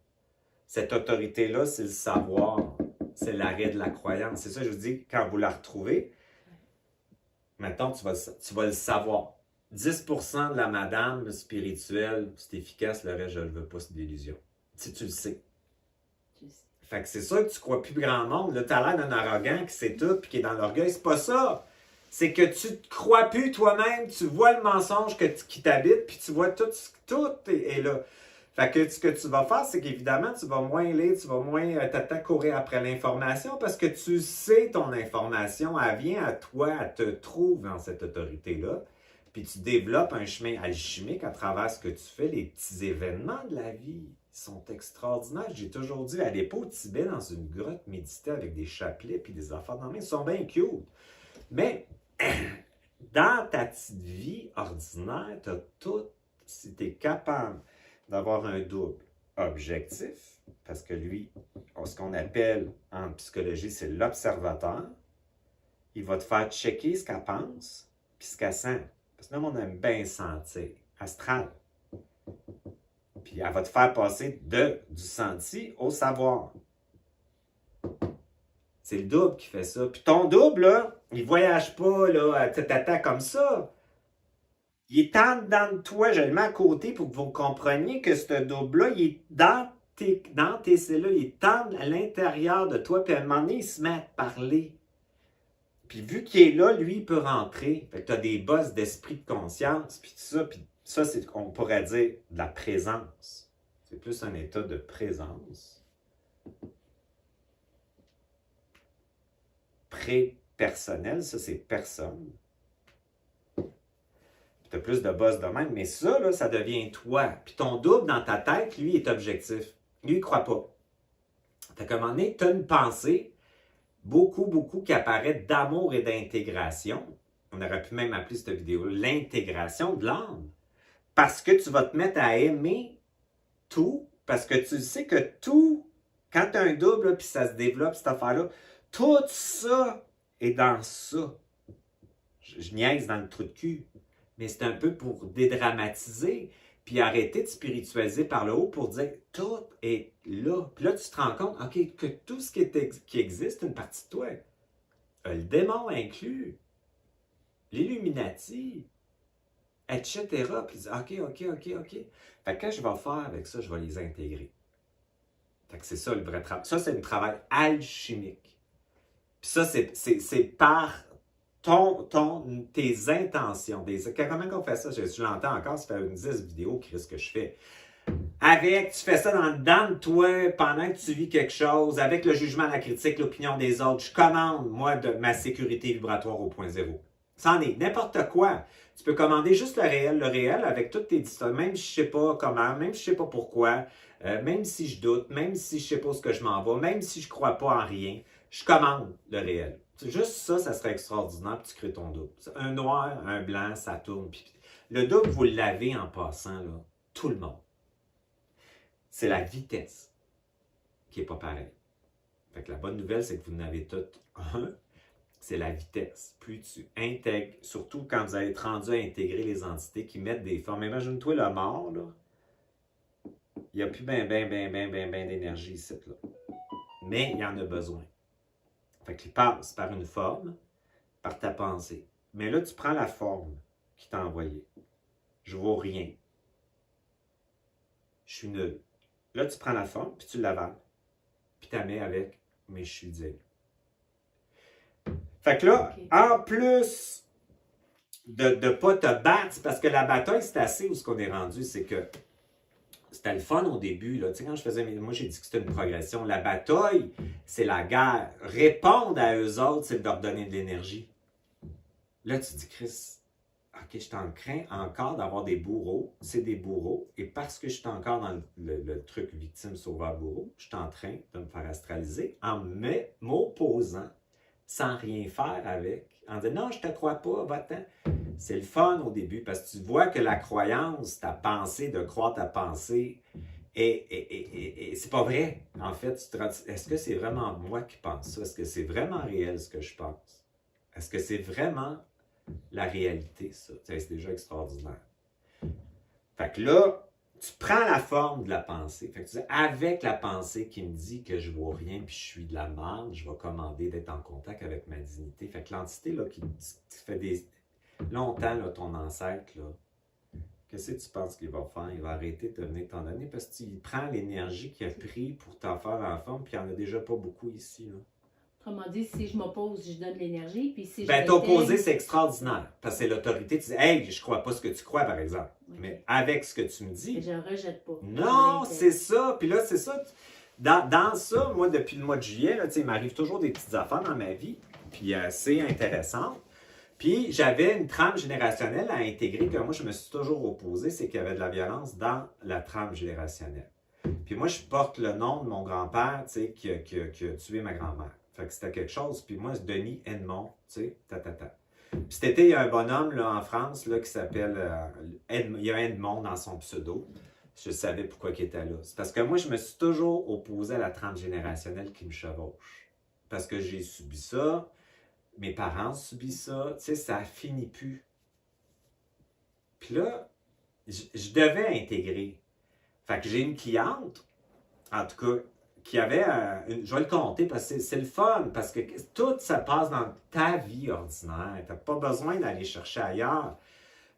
[SPEAKER 3] Cette autorité-là, c'est le savoir, c'est l'arrêt de la croyance. C'est ça que je vous dis, quand vous la retrouvez, maintenant, tu vas le savoir. 10% de la madame spirituelle, c'est efficace, le reste, je ne le veux pas, c'est de l'illusion. Si tu le sais. Fait que c'est sûr que tu ne crois plus grand monde. Là, tu as l'air d'un arrogant qui sait tout puis qui est dans l'orgueil. C'est pas ça. C'est que tu ne te crois plus toi-même. Tu vois le mensonge qui t'habite puis tu vois tout est là. Fait que ce que tu vas faire, c'est qu'évidemment, tu vas moins lire, tu vas moins courir après l'information parce que tu sais ton information, elle vient à toi, elle te trouve dans cette autorité-là. Puis tu développes un chemin alchimique à travers ce que tu fais, les petits événements de la vie. Ils sont extraordinaires. J'ai toujours dit, allez pas au Tibet dans une grotte méditer avec des chapelets puis des affaires dans les mains. Ils sont bien cute. Mais dans ta petite vie ordinaire, tu as toutes si tu es capable d'avoir un double objectif, parce que lui, ce qu'on appelle en psychologie, c'est l'observateur, il va te faire checker ce qu'elle pense puis ce qu'elle sent. Parce que nous, on aime bien sentir. Astral. Puis elle va te faire passer du senti au savoir. C'est le double qui fait ça. Puis ton double, là, il voyage pas, là, tata comme ça. Il est en dedans de toi, je le mets à côté pour que vous compreniez que ce double-là, il est dans tes cellules, il est à l'intérieur de toi, puis à un moment donné, il se met à te parler. Puis vu qu'il est là, lui, il peut rentrer. Fait que tu as des bosses d'esprit de conscience, puis ça, c'est, on pourrait dire, de la présence. C'est plus un état de présence. Pré-personnel, ça, c'est personne. Tu as plus de boss de même, mais ça, là, ça devient toi. Puis ton double dans ta tête, lui, est objectif. Lui, il ne croit pas. Fait qu'à un moment donné, tu as une pensée, beaucoup qui apparaît d'amour et d'intégration. On aurait pu même appeler cette vidéo l'intégration de l'âme. Parce que tu vas te mettre à aimer tout, parce que tu sais que tout, quand tu as un double, puis ça se développe, cette affaire-là, tout ça est dans ça. Je niaise dans le trou de cul. Mais c'est un peu pour dédramatiser, puis arrêter de spiritualiser par le haut pour dire tout est là. Puis là, tu te rends compte, OK, que tout ce qui existe, une partie de toi. Le démon inclus, l'Illuminati, etc. Puis OK. Fait que qu'est-ce que je vais faire avec ça? Je vais les intégrer. Fait que c'est ça le vrai travail. Ça, c'est un travail alchimique. Puis ça, c'est par tes intentions. Comment on fait ça? Je l'entends encore, ça fait une 10 vidéos, Chris, que je fais. Tu fais ça dans le dedans de toi, pendant que tu vis quelque chose, avec le jugement, la critique, l'opinion des autres. Je commande, moi, de ma sécurité vibratoire au point zéro. Ça en est n'importe quoi. Tu peux commander juste le réel avec toutes tes histoires, même si je ne sais pas comment, même si je ne sais pas pourquoi, même si je doute, même si je ne sais pas où ce que je m'en vais, même si je ne crois pas en rien, je commande le réel. Juste ça serait extraordinaire, puis tu crées ton double. Un noir, un blanc, ça tourne. Puis le double, vous l'avez en passant, là, tout le monde. C'est la vitesse qui n'est pas pareille. Fait que la bonne nouvelle, c'est que vous en avez toutes un. C'est la vitesse. Plus tu intègres, surtout quand vous allez être rendu à intégrer les entités qui mettent des formes. Imagine-toi le mort, là. Il n'y a plus ben d'énergie ici, là. Mais il y en a besoin. Fait qu'il passe par une forme, par ta pensée. Mais là, tu prends la forme qu'il t'a envoyée. Je vaux rien. Je suis nul. Là, tu prends la forme, puis tu l'avales. Puis tu la mets avec « mais je suis digne ». Fait que là, en plus de ne pas te battre, parce que la bataille, c'est assez où ce qu'on est rendu, c'est que c'était le fun au début. Là. Tu sais, quand je faisais, moi j'ai dit que c'était une progression. La bataille, c'est la guerre. Répondre à eux autres, c'est de leur donner de l'énergie. Là, tu dis, Chris, OK, je suis en train encore d'avoir des bourreaux. C'est des bourreaux. Et parce que je suis encore dans le truc victime, sauveur, bourreau, je suis en train de me faire astraliser en m'opposant sans rien faire avec. En disant, non, je te crois pas, va-t'en. C'est le fun au début parce que tu vois que la croyance, ta pensée, de croire ta pensée, et c'est pas vrai. En fait, est-ce que c'est vraiment moi qui pense ça? Est-ce que c'est vraiment réel ce que je pense? Est-ce que c'est vraiment la réalité, ça? C'est déjà extraordinaire. Fait que là, tu prends la forme de la pensée. Fait que tu dis, avec la pensée qui me dit que je ne vaux rien puis je suis de la merde, je vais commander d'être en contact avec ma dignité. Fait que l'entité là, qui fait longtemps, là, ton ancêtre, là, qu'est-ce que tu penses qu'il va faire? Il va arrêter de te venir t'en donner parce qu'il prend l'énergie qu'il a pris pour t'en faire en forme, puis il n'y en a déjà pas beaucoup ici. Là.
[SPEAKER 2] Autrement dit, si je m'oppose, je donne l'énergie, puis si
[SPEAKER 3] je t'opposer, c'est extraordinaire, parce que c'est l'autorité. Tu dis, hey, je crois pas ce que tu crois, par exemple. Okay. Mais avec ce que tu me dis...
[SPEAKER 2] Et je ne rejette pas.
[SPEAKER 3] Non, c'est ça. Puis là, c'est ça. Dans ça, moi, depuis le mois de juillet, là, il m'arrive toujours des petites affaires dans ma vie, puis c'est intéressant. Puis j'avais une trame générationnelle à intégrer que moi, je me suis toujours opposé, c'est qu'il y avait de la violence dans la trame générationnelle. Puis moi, je porte le nom de mon grand-père, tu sais, qui a tué ma grand-mère. Fait que c'était quelque chose. Puis moi, c'est Denis Edmond, tu sais, Puis cet été, il y a un bonhomme là, en France là, qui s'appelle il y a Edmond dans son pseudo. Je savais pourquoi il était là. C'est parce que moi, je me suis toujours opposé à la transgénérationnelle qui me chevauche. Parce que j'ai subi ça, mes parents ont subi ça, tu sais, ça finit plus. Puis là, je devais intégrer. Fait que j'ai une cliente, en tout cas, qui avait, je vais le compter parce que c'est le fun, parce que tout ça passe dans ta vie ordinaire. Tu n'as pas besoin d'aller chercher ailleurs.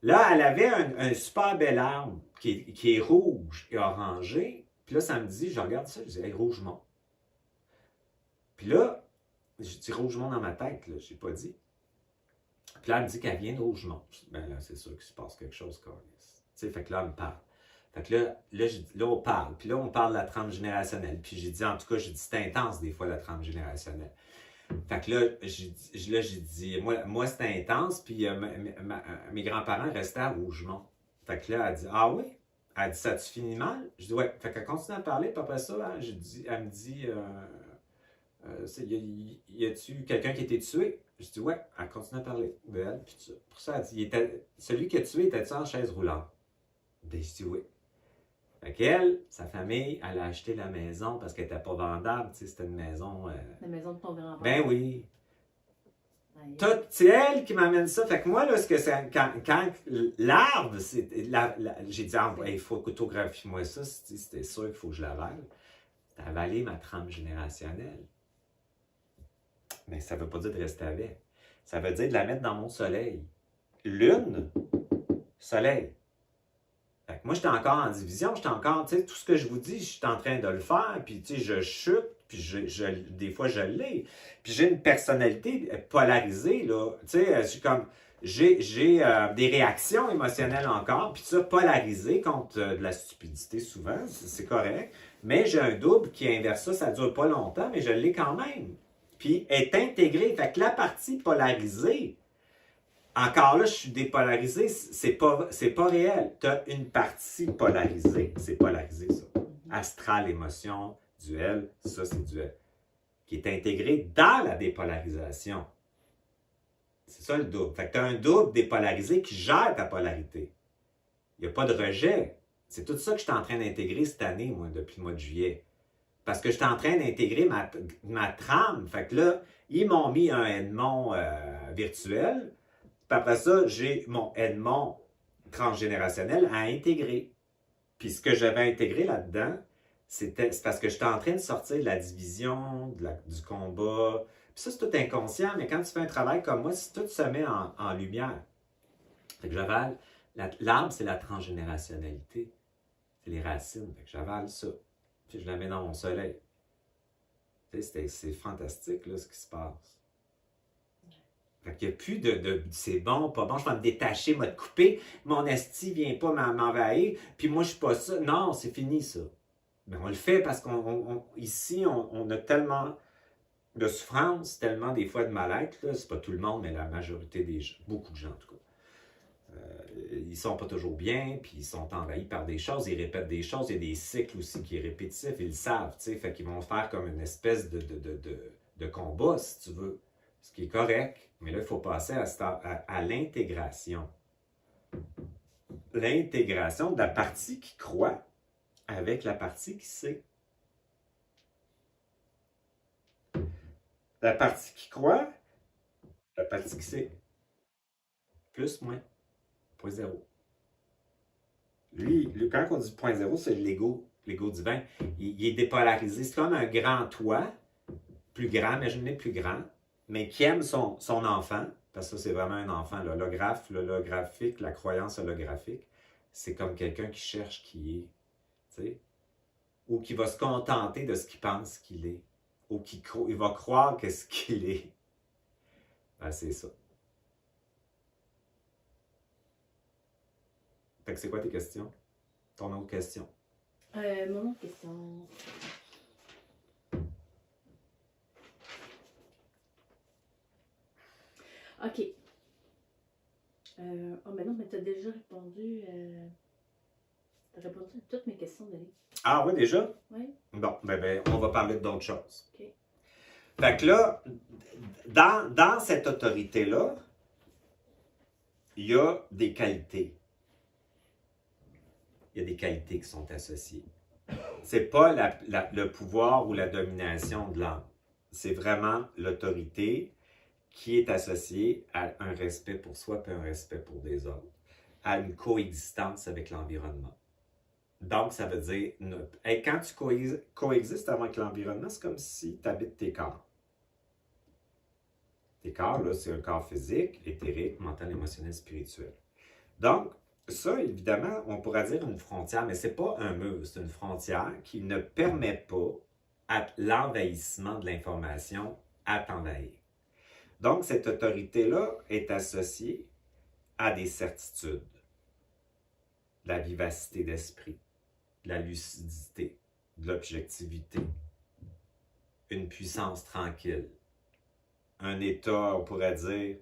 [SPEAKER 3] Là, elle avait un super bel arbre qui est rouge et orangé. Puis là, samedi, je regarde ça, je dis, hey, Rougemont. Puis là, je dis Rougemont dans ma tête, là, je n'ai pas dit. Puis là, elle me dit qu'elle vient de Rougemont. Ben là, c'est sûr qu'il se passe quelque chose, Carlis. Tu sais, fait que là, elle me parle. Fait que là, on parle. Puis là, on parle de la transgénérationnelle. Puis j'ai dit, en tout cas, j'ai dit, c'est intense des fois, la transgénérationnelle. Fait que là, j'ai dit, moi c'était intense. Puis mes grands-parents restaient à Rougemont. Fait que là, elle dit, ah oui? Elle dit, ça tu finis mal? Je dis, ouais. Fait qu'elle continue à parler. Puis après ça, hein, elle me dit, y a-tu quelqu'un qui a été tué? Je dis, ouais. Elle continue à parler de elle. Puis pour ça, elle dit, celui qui a tué, était-tu en chaise roulante? Ben, je dis, oui. Fait qu'elle, sa famille, elle a acheté la maison parce qu'elle n'était pas vendable. Tu sais, c'était une maison.
[SPEAKER 2] La maison de ton grand-père.
[SPEAKER 3] Ben oui.
[SPEAKER 2] Ouais.
[SPEAKER 3] C'est elle qui m'amène ça. Fait que moi, là, ce que c'est. Quand l'arbre, j'ai dit, ah, il faut photographie-moi ça. C'était sûr qu'il faut que je l'avale. T'as avalé ma trame générationnelle. Mais ça ne veut pas dire de rester avec. Ça veut dire de la mettre dans mon soleil. Lune, soleil. Fait que moi, j'étais encore en division, j'étais encore, tu sais, tout ce que je vous dis, je suis en train de le faire, puis tu sais, je chute, puis des fois, je l'ai. Puis j'ai une personnalité polarisée, là, tu sais, je suis comme, j'ai des réactions émotionnelles encore, puis ça, polarisé contre de la stupidité souvent, c'est correct, mais j'ai un double qui inverse ça, ça dure pas longtemps, mais je l'ai quand même. Puis est intégré, fait que la partie polarisée, encore là, je suis dépolarisé, c'est pas réel. Tu as une partie polarisée, c'est polarisé ça. Astral, émotion, duel, ça c'est duel. Qui est intégré dans la dépolarisation. C'est ça le double. Fait que tu as un double dépolarisé qui gère ta polarité. Il n'y a pas de rejet. C'est tout ça que je suis en train d'intégrer cette année, moi, depuis le mois de juillet. Parce que je suis en train d'intégrer ma trame. Fait que là, ils m'ont mis un Edmond virtuel. Puis après ça, j'ai mon Edmond transgénérationnel à intégrer. Puis ce que j'avais intégré là-dedans, c'est parce que j'étais en train de sortir de la division, du combat. Puis ça, c'est tout inconscient, mais quand tu fais un travail comme moi, tout se met en lumière. Fait que j'avale. L'arbre, c'est la transgénérationnalité. C'est les racines. Fait que j'avale ça. Puis je la mets dans mon soleil. Tu sais, c'est fantastique, là, ce qui se passe. Fait qu'il n'y a plus de c'est bon, pas bon, je vais me détacher, je vais te couper, mon esti vient pas m'envahir, puis moi je suis pas ça. Non, c'est fini ça. Mais on le fait parce qu'ici, on a tellement de souffrance, tellement des fois de mal-être, là, c'est pas tout le monde, mais la majorité des gens, beaucoup de gens en tout cas. Ils sont pas toujours bien, puis ils sont envahis par des choses, ils répètent des choses, il y a des cycles aussi qui sont répétitifs, ils le savent, tu sais, fait qu'ils vont faire comme une espèce de combat, si tu veux. Ce qui est correct, mais là, il faut passer à l'intégration. L'intégration de la partie qui croit avec la partie qui sait. La partie qui croit, la partie qui sait. Plus, moins. 0.0. Lui, quand on dit 0.0, c'est l'ego divin. Il est dépolarisé. C'est comme un grand toit, plus grand, imaginez plus grand, mais qui aime son enfant, parce que ça, c'est vraiment un enfant. L'holographique, la croyance holographique, c'est comme quelqu'un qui cherche qui est, tu sais, ou qui va se contenter de ce qu'il pense qu'il est, ou il va croire que ce qu'il est. Ben, c'est ça. Fait que c'est quoi tes questions? Ton autre question?
[SPEAKER 2] Mon autre question. OK. Mais non, mais tu as déjà répondu. Tu as répondu à toutes mes questions, Denis.
[SPEAKER 3] Ah oui, déjà?
[SPEAKER 2] Oui.
[SPEAKER 3] Bon, ben, on va parler d'autres choses.
[SPEAKER 2] OK.
[SPEAKER 3] Fait que là, dans cette autorité-là, il y a des qualités. Il y a des qualités qui sont associées. C'est pas le pouvoir ou la domination de l'âme. C'est vraiment l'autorité qui est associée à un respect pour soi et un respect pour des autres, à une coexistence avec l'environnement. Donc, ça veut dire, quand tu coexistes avec l'environnement, c'est comme si tu habites tes corps. Tes corps, là, c'est un corps physique, éthérique, mental, émotionnel, spirituel. Donc, ça, évidemment, on pourrait dire une frontière, mais ce n'est pas un mur, c'est une frontière qui ne permet pas à l'envahissement de l'information à t'envahir. Donc, cette autorité-là est associée à des certitudes, de la vivacité d'esprit, de la lucidité, de l'objectivité, une puissance tranquille, un état, on pourrait dire,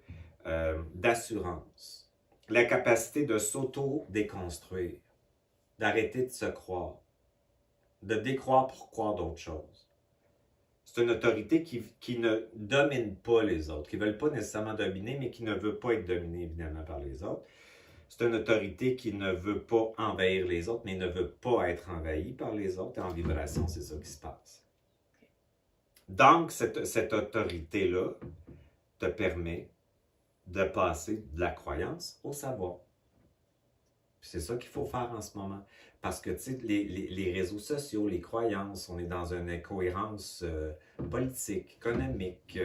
[SPEAKER 3] d'assurance. La capacité de s'auto-déconstruire, d'arrêter de se croire, de décroire pour croire d'autres choses. C'est une autorité qui ne domine pas les autres, qui ne veut pas nécessairement dominer, mais qui ne veut pas être dominée évidemment par les autres. C'est une autorité qui ne veut pas envahir les autres, mais ne veut pas être envahie par les autres. Et en vibration, c'est ça qui se passe. Donc, cette autorité-là te permet de passer de la croyance au savoir. C'est ça qu'il faut faire en ce moment. Parce que, tu sais, les réseaux sociaux, les croyances, on est dans une incohérence politique, économique.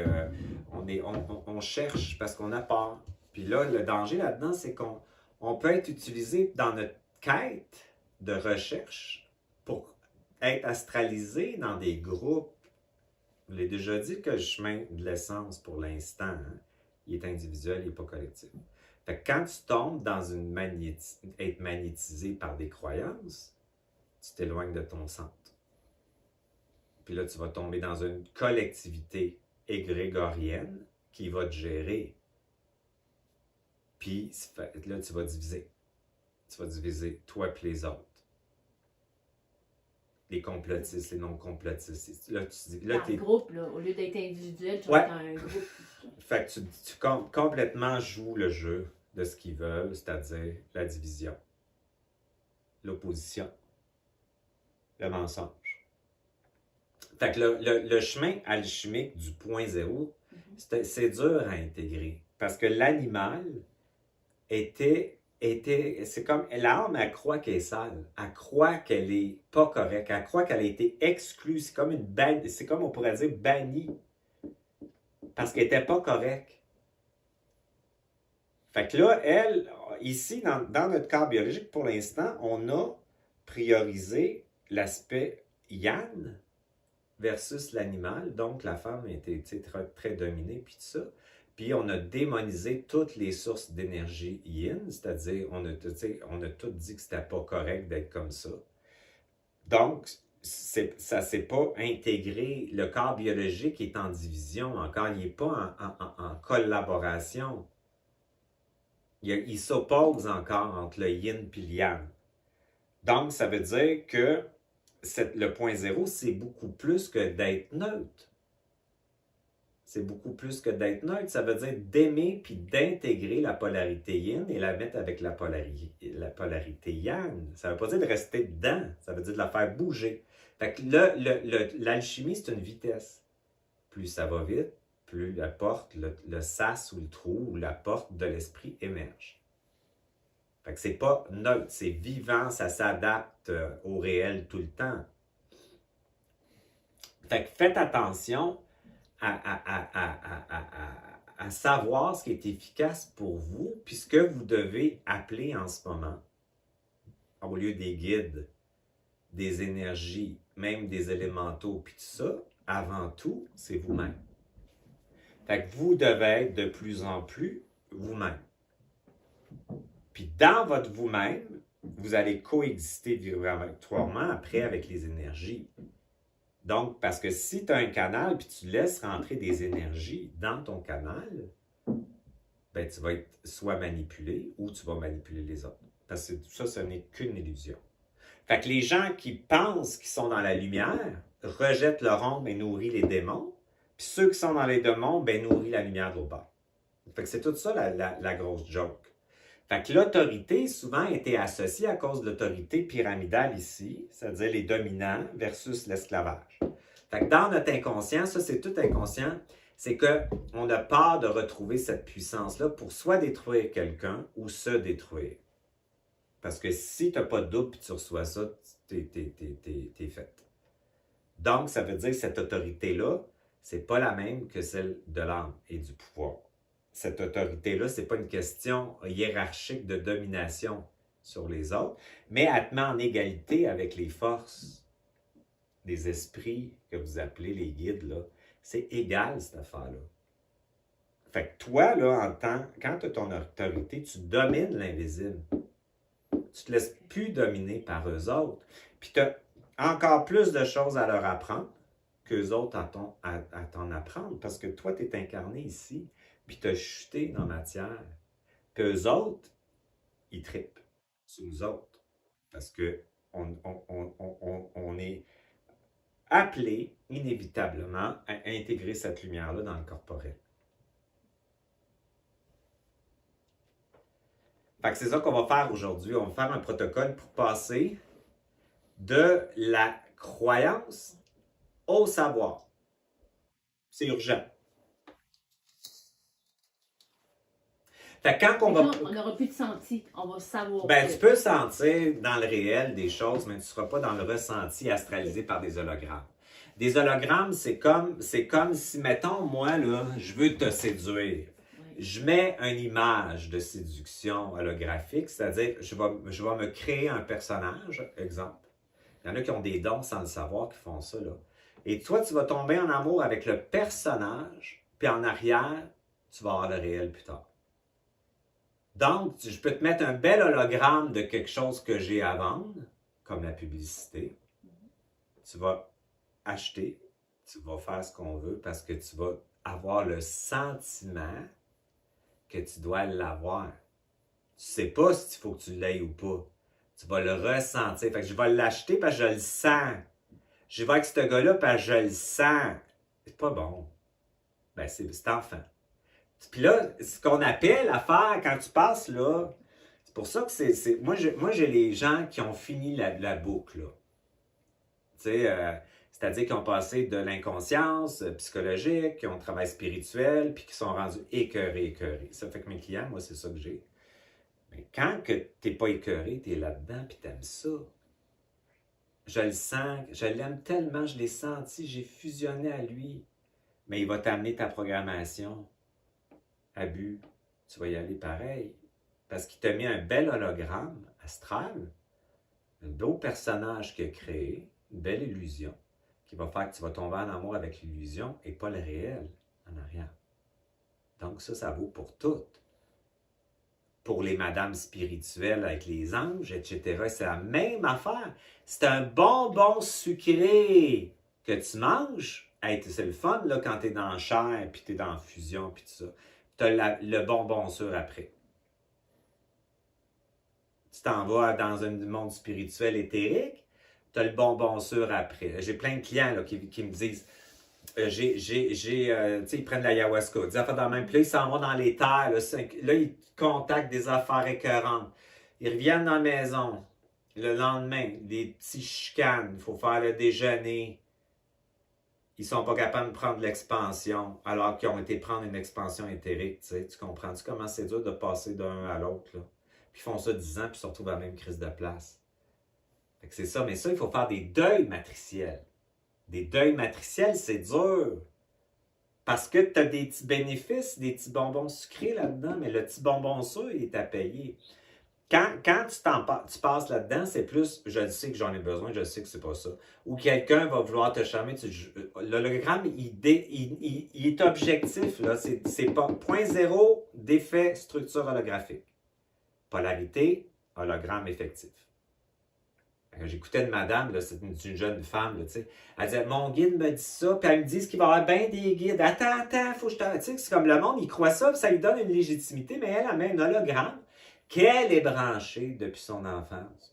[SPEAKER 3] On cherche parce qu'on a peur. Puis là, le danger là-dedans, c'est qu'on peut être utilisé dans notre quête de recherche pour être astralisé dans des groupes. Je l'ai déjà dit que le chemin de l'essence, pour l'instant, hein, il est individuel, il n'est pas collectif. Fait que quand tu tombes dans être magnétisé par des croyances, tu t'éloignes de ton centre. Puis là, tu vas tomber dans une collectivité égrégorienne qui va te gérer. Puis là, tu vas diviser. Tu vas diviser toi et les autres. Les complotistes, les non-complotistes. Là,
[SPEAKER 2] dans le groupe, là, au lieu d'être individuel, tu
[SPEAKER 3] ouais.
[SPEAKER 2] vas être dans un groupe.
[SPEAKER 3] Fait que tu complètement joues le jeu de ce qu'ils veulent, c'est-à-dire la division, l'opposition, le mensonge. Fait que le chemin alchimique du point zéro, c'est dur à intégrer. Parce que l'animal c'est comme l'âme, elle croit qu'elle est sale, elle croit qu'elle est pas correcte, elle croit qu'elle a été exclue, c'est comme on pourrait dire bannie, parce qu'elle n'était pas correcte. Fait que là, elle, ici, dans notre corps biologique, pour l'instant, on a priorisé l'aspect yang versus l'animal, donc la femme était très, très dominée, puis tout ça. Puis on a démonisé toutes les sources d'énergie yin, c'est-à-dire on a tout dit que c'était pas correct d'être comme ça. Donc, ça ne s'est pas intégré. Le corps biologique est en division encore, il n'est pas en collaboration. Il s'oppose encore entre le yin et le yang. Donc, ça veut dire que le point zéro, c'est beaucoup plus que d'être neutre. C'est beaucoup plus que d'être neutre. Ça veut dire d'aimer puis d'intégrer la polarité yin et la mettre avec la polarité yang. Ça ne veut pas dire de rester dedans. Ça veut dire de la faire bouger. Fait que l'alchimie, c'est une vitesse. Plus ça va vite, plus la porte, le sas ou le trou ou la porte de l'esprit émerge. Fait que c'est pas neutre, c'est vivant, ça s'adapte au réel tout le temps. Fait que faites attention à savoir ce qui est efficace pour vous, puis ce que vous devez appeler en ce moment, au lieu des guides, des énergies, même des élémentaux, puis tout ça, avant tout, c'est vous-même. Fait que vous devez être de plus en plus vous-même. Puis dans votre vous-même, vous allez coexister vibratoirement après avec les énergies. Donc, parce que si tu as un canal puis tu laisses rentrer des énergies dans ton canal, ben, tu vas être soit manipulé ou tu vas manipuler les autres. Parce que tout ça, ce n'est qu'une illusion. Fait que les gens qui pensent qu'ils sont dans la lumière rejettent leur ombre et nourrissent les démons. Puis ceux qui sont dans les démons, ben, nourrissent la lumière de l'autre bord. Fait que c'est tout ça la grosse joke. Fait que l'autorité, souvent, était associée à cause de l'autorité pyramidale ici, c'est-à-dire les dominants versus l'esclavage. Fait que dans notre inconscient, ça c'est tout inconscient, c'est qu'on a peur de retrouver cette puissance-là pour soit détruire quelqu'un ou se détruire. Parce que si tu n'as pas de double et tu reçois ça, t'es fait. Donc, ça veut dire que cette autorité-là, c'est pas la même que celle de l'âme et du pouvoir. Cette autorité-là, c'est pas une question hiérarchique de domination sur les autres, mais elle te met en égalité avec les forces des esprits que vous appelez les guides, là. C'est égal, cette affaire-là. Fait que toi, là, quand tu as ton autorité, tu domines l'invisible. Tu te laisses plus dominer par eux autres. Puis tu as encore plus de choses à leur apprendre qu'eux autres à t'en apprendre. Parce que toi, tu es incarné ici, puis tu as chuté dans la matière. Puis eux autres, ils trippent sur nous autres. Parce que on est appelé inévitablement à intégrer cette lumière-là dans le corporel. Fait que c'est ça qu'on va faire aujourd'hui. On va faire un protocole pour passer de la croyance au savoir. C'est urgent. Fait que quand on va...
[SPEAKER 2] On n'aura plus de senti, on va savoir.
[SPEAKER 3] Ben, tu peux sentir dans le réel des choses, mais tu ne seras pas dans le ressenti astralisé par des hologrammes. Des hologrammes, c'est comme si, mettons, moi, là, je veux te séduire. Je mets une image de séduction holographique, c'est-à-dire, je vais me créer un personnage, exemple. Il y en a qui ont des dons sans le savoir qui font ça, là. Et toi, tu vas tomber en amour avec le personnage, puis en arrière, tu vas avoir le réel plus tard. Donc, je peux te mettre un bel hologramme de quelque chose que j'ai à vendre, comme la publicité. Tu vas acheter, tu vas faire ce qu'on veut parce que tu vas avoir le sentiment que tu dois l'avoir. Tu sais pas s'il faut que tu l'aies ou pas. Tu vas le ressentir. Fait que je vais l'acheter parce que je le sens. Je vais avec ce gars-là parce que je le sens. C'est pas bon. Ben, c'est enfant. Puis là, ce qu'on appelle l'affaire, quand tu passes là, c'est pour ça que moi, j'ai les gens qui ont fini la boucle, là. Tu sais, c'est-à-dire qu'ils ont passé de l'inconscience psychologique, qui ont un travail spirituel, puis qui sont rendus écœurés. Ça fait que mes clients, moi, c'est ça que j'ai. Mais quand que t'es pas écœuré, t'es là-dedans, puis t'aimes ça. Je le sens, je l'aime tellement, je l'ai senti, j'ai fusionné à lui. Mais il va t'amener ta programmation. Abus, tu vas y aller pareil. Parce qu'il t'a mis un bel hologramme astral, un beau personnage qu'il a créé, une belle illusion, qui va faire que tu vas tomber en amour avec l'illusion et pas le réel en arrière. Donc ça vaut pour toutes. Pour les madames spirituelles avec les anges, etc., c'est la même affaire. C'est un bonbon sucré que tu manges. Hey, c'est le fun là, quand tu es dans la chair, puis tu es dans la fusion, puis tout ça. Tu as le bonbon sûr après. Tu t'en vas dans un monde spirituel éthérique, tu as le bonbon sûr après. J'ai plein de clients là, qui me disent, tu sais, ils prennent l'ayahuasca, des affaires dans le même. Puis là, ils s'en vont dans les terres, là, ils contactent des affaires écœurantes. Ils reviennent dans la maison. Le lendemain, des petits chicanes, il faut faire le déjeuner. Ils sont pas capables de prendre l'expansion, alors qu'ils ont été prendre une expansion éthérique, tu sais. Tu comprends-tu comment c'est dur de passer d'un à l'autre, là? Puis ils font ça 10 ans, puis ils se retrouvent à la même crise de place. Fait que c'est ça, mais ça, il faut faire des deuils matriciels. Des deuils matriciels, c'est dur. Parce que tu as des petits bénéfices, des petits bonbons sucrés là-dedans, mais le petit bonbon sûr, il est à payer. Quand tu passes là-dedans, c'est plus, je le sais que j'en ai besoin, je sais que c'est pas ça. Ou quelqu'un va vouloir te charmer. L'hologramme, il est objectif, là. C'est pas 0.0 d'effet structure holographique. Polarité, hologramme effectif. J'écoutais une madame, là, c'est une jeune femme, là, tu sais. Elle disait, mon guide me dit ça, puis elle me dit qu'il va y avoir bien des guides. Attends, faut que je te... Tu sais, c'est comme le monde, il croit ça, puis ça lui donne une légitimité, mais elle a même un hologramme qu'elle est branchée depuis son enfance.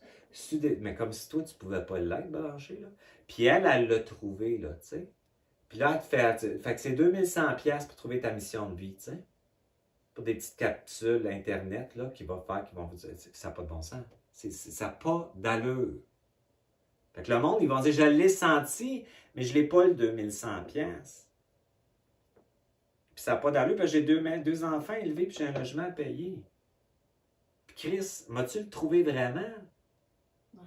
[SPEAKER 3] Mais comme si toi, tu ne pouvais pas l'être branché, là. Puis elle l'a trouvé, là, tu sais. Puis là, fait que c'est 2100$ pour trouver ta mission de vie, tu sais. pour des petites capsules Internet là, qui vont vous dire que ça n'a pas de bon sens. Ça n'a pas d'allure. Fait que le monde, ils vont dire, je l'ai senti, mais je ne l'ai pas le 2100 pièces. Puis ça n'a pas d'allure, parce que j'ai deux enfants élevés, puis j'ai un logement à payer. Puis Chris, m'as-tu le trouvé vraiment? Ouais.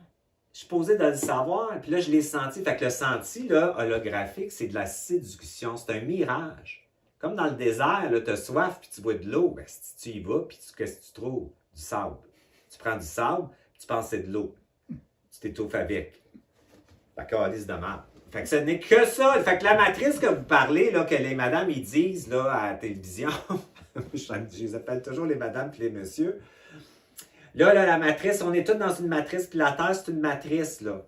[SPEAKER 3] Je suis posé de le savoir, puis là, je l'ai senti. Fait que le senti, là, holographique, c'est de la séduction, c'est un mirage. Comme dans le désert, tu as soif, puis tu bois de l'eau. Ben, si tu y vas, puis qu'est-ce que tu trouves? Du sable. Tu prends du sable, puis tu penses que c'est de l'eau. Tu t'étouffes avec. La calice de merde. Fait que ce n'est que ça. Fait que la matrice que vous parlez, là, que les madames, ils disent là, à la télévision, je les appelle toujours les madames et les messieurs. Là, la matrice, on est tous dans une matrice, puis la Terre, c'est une matrice, là.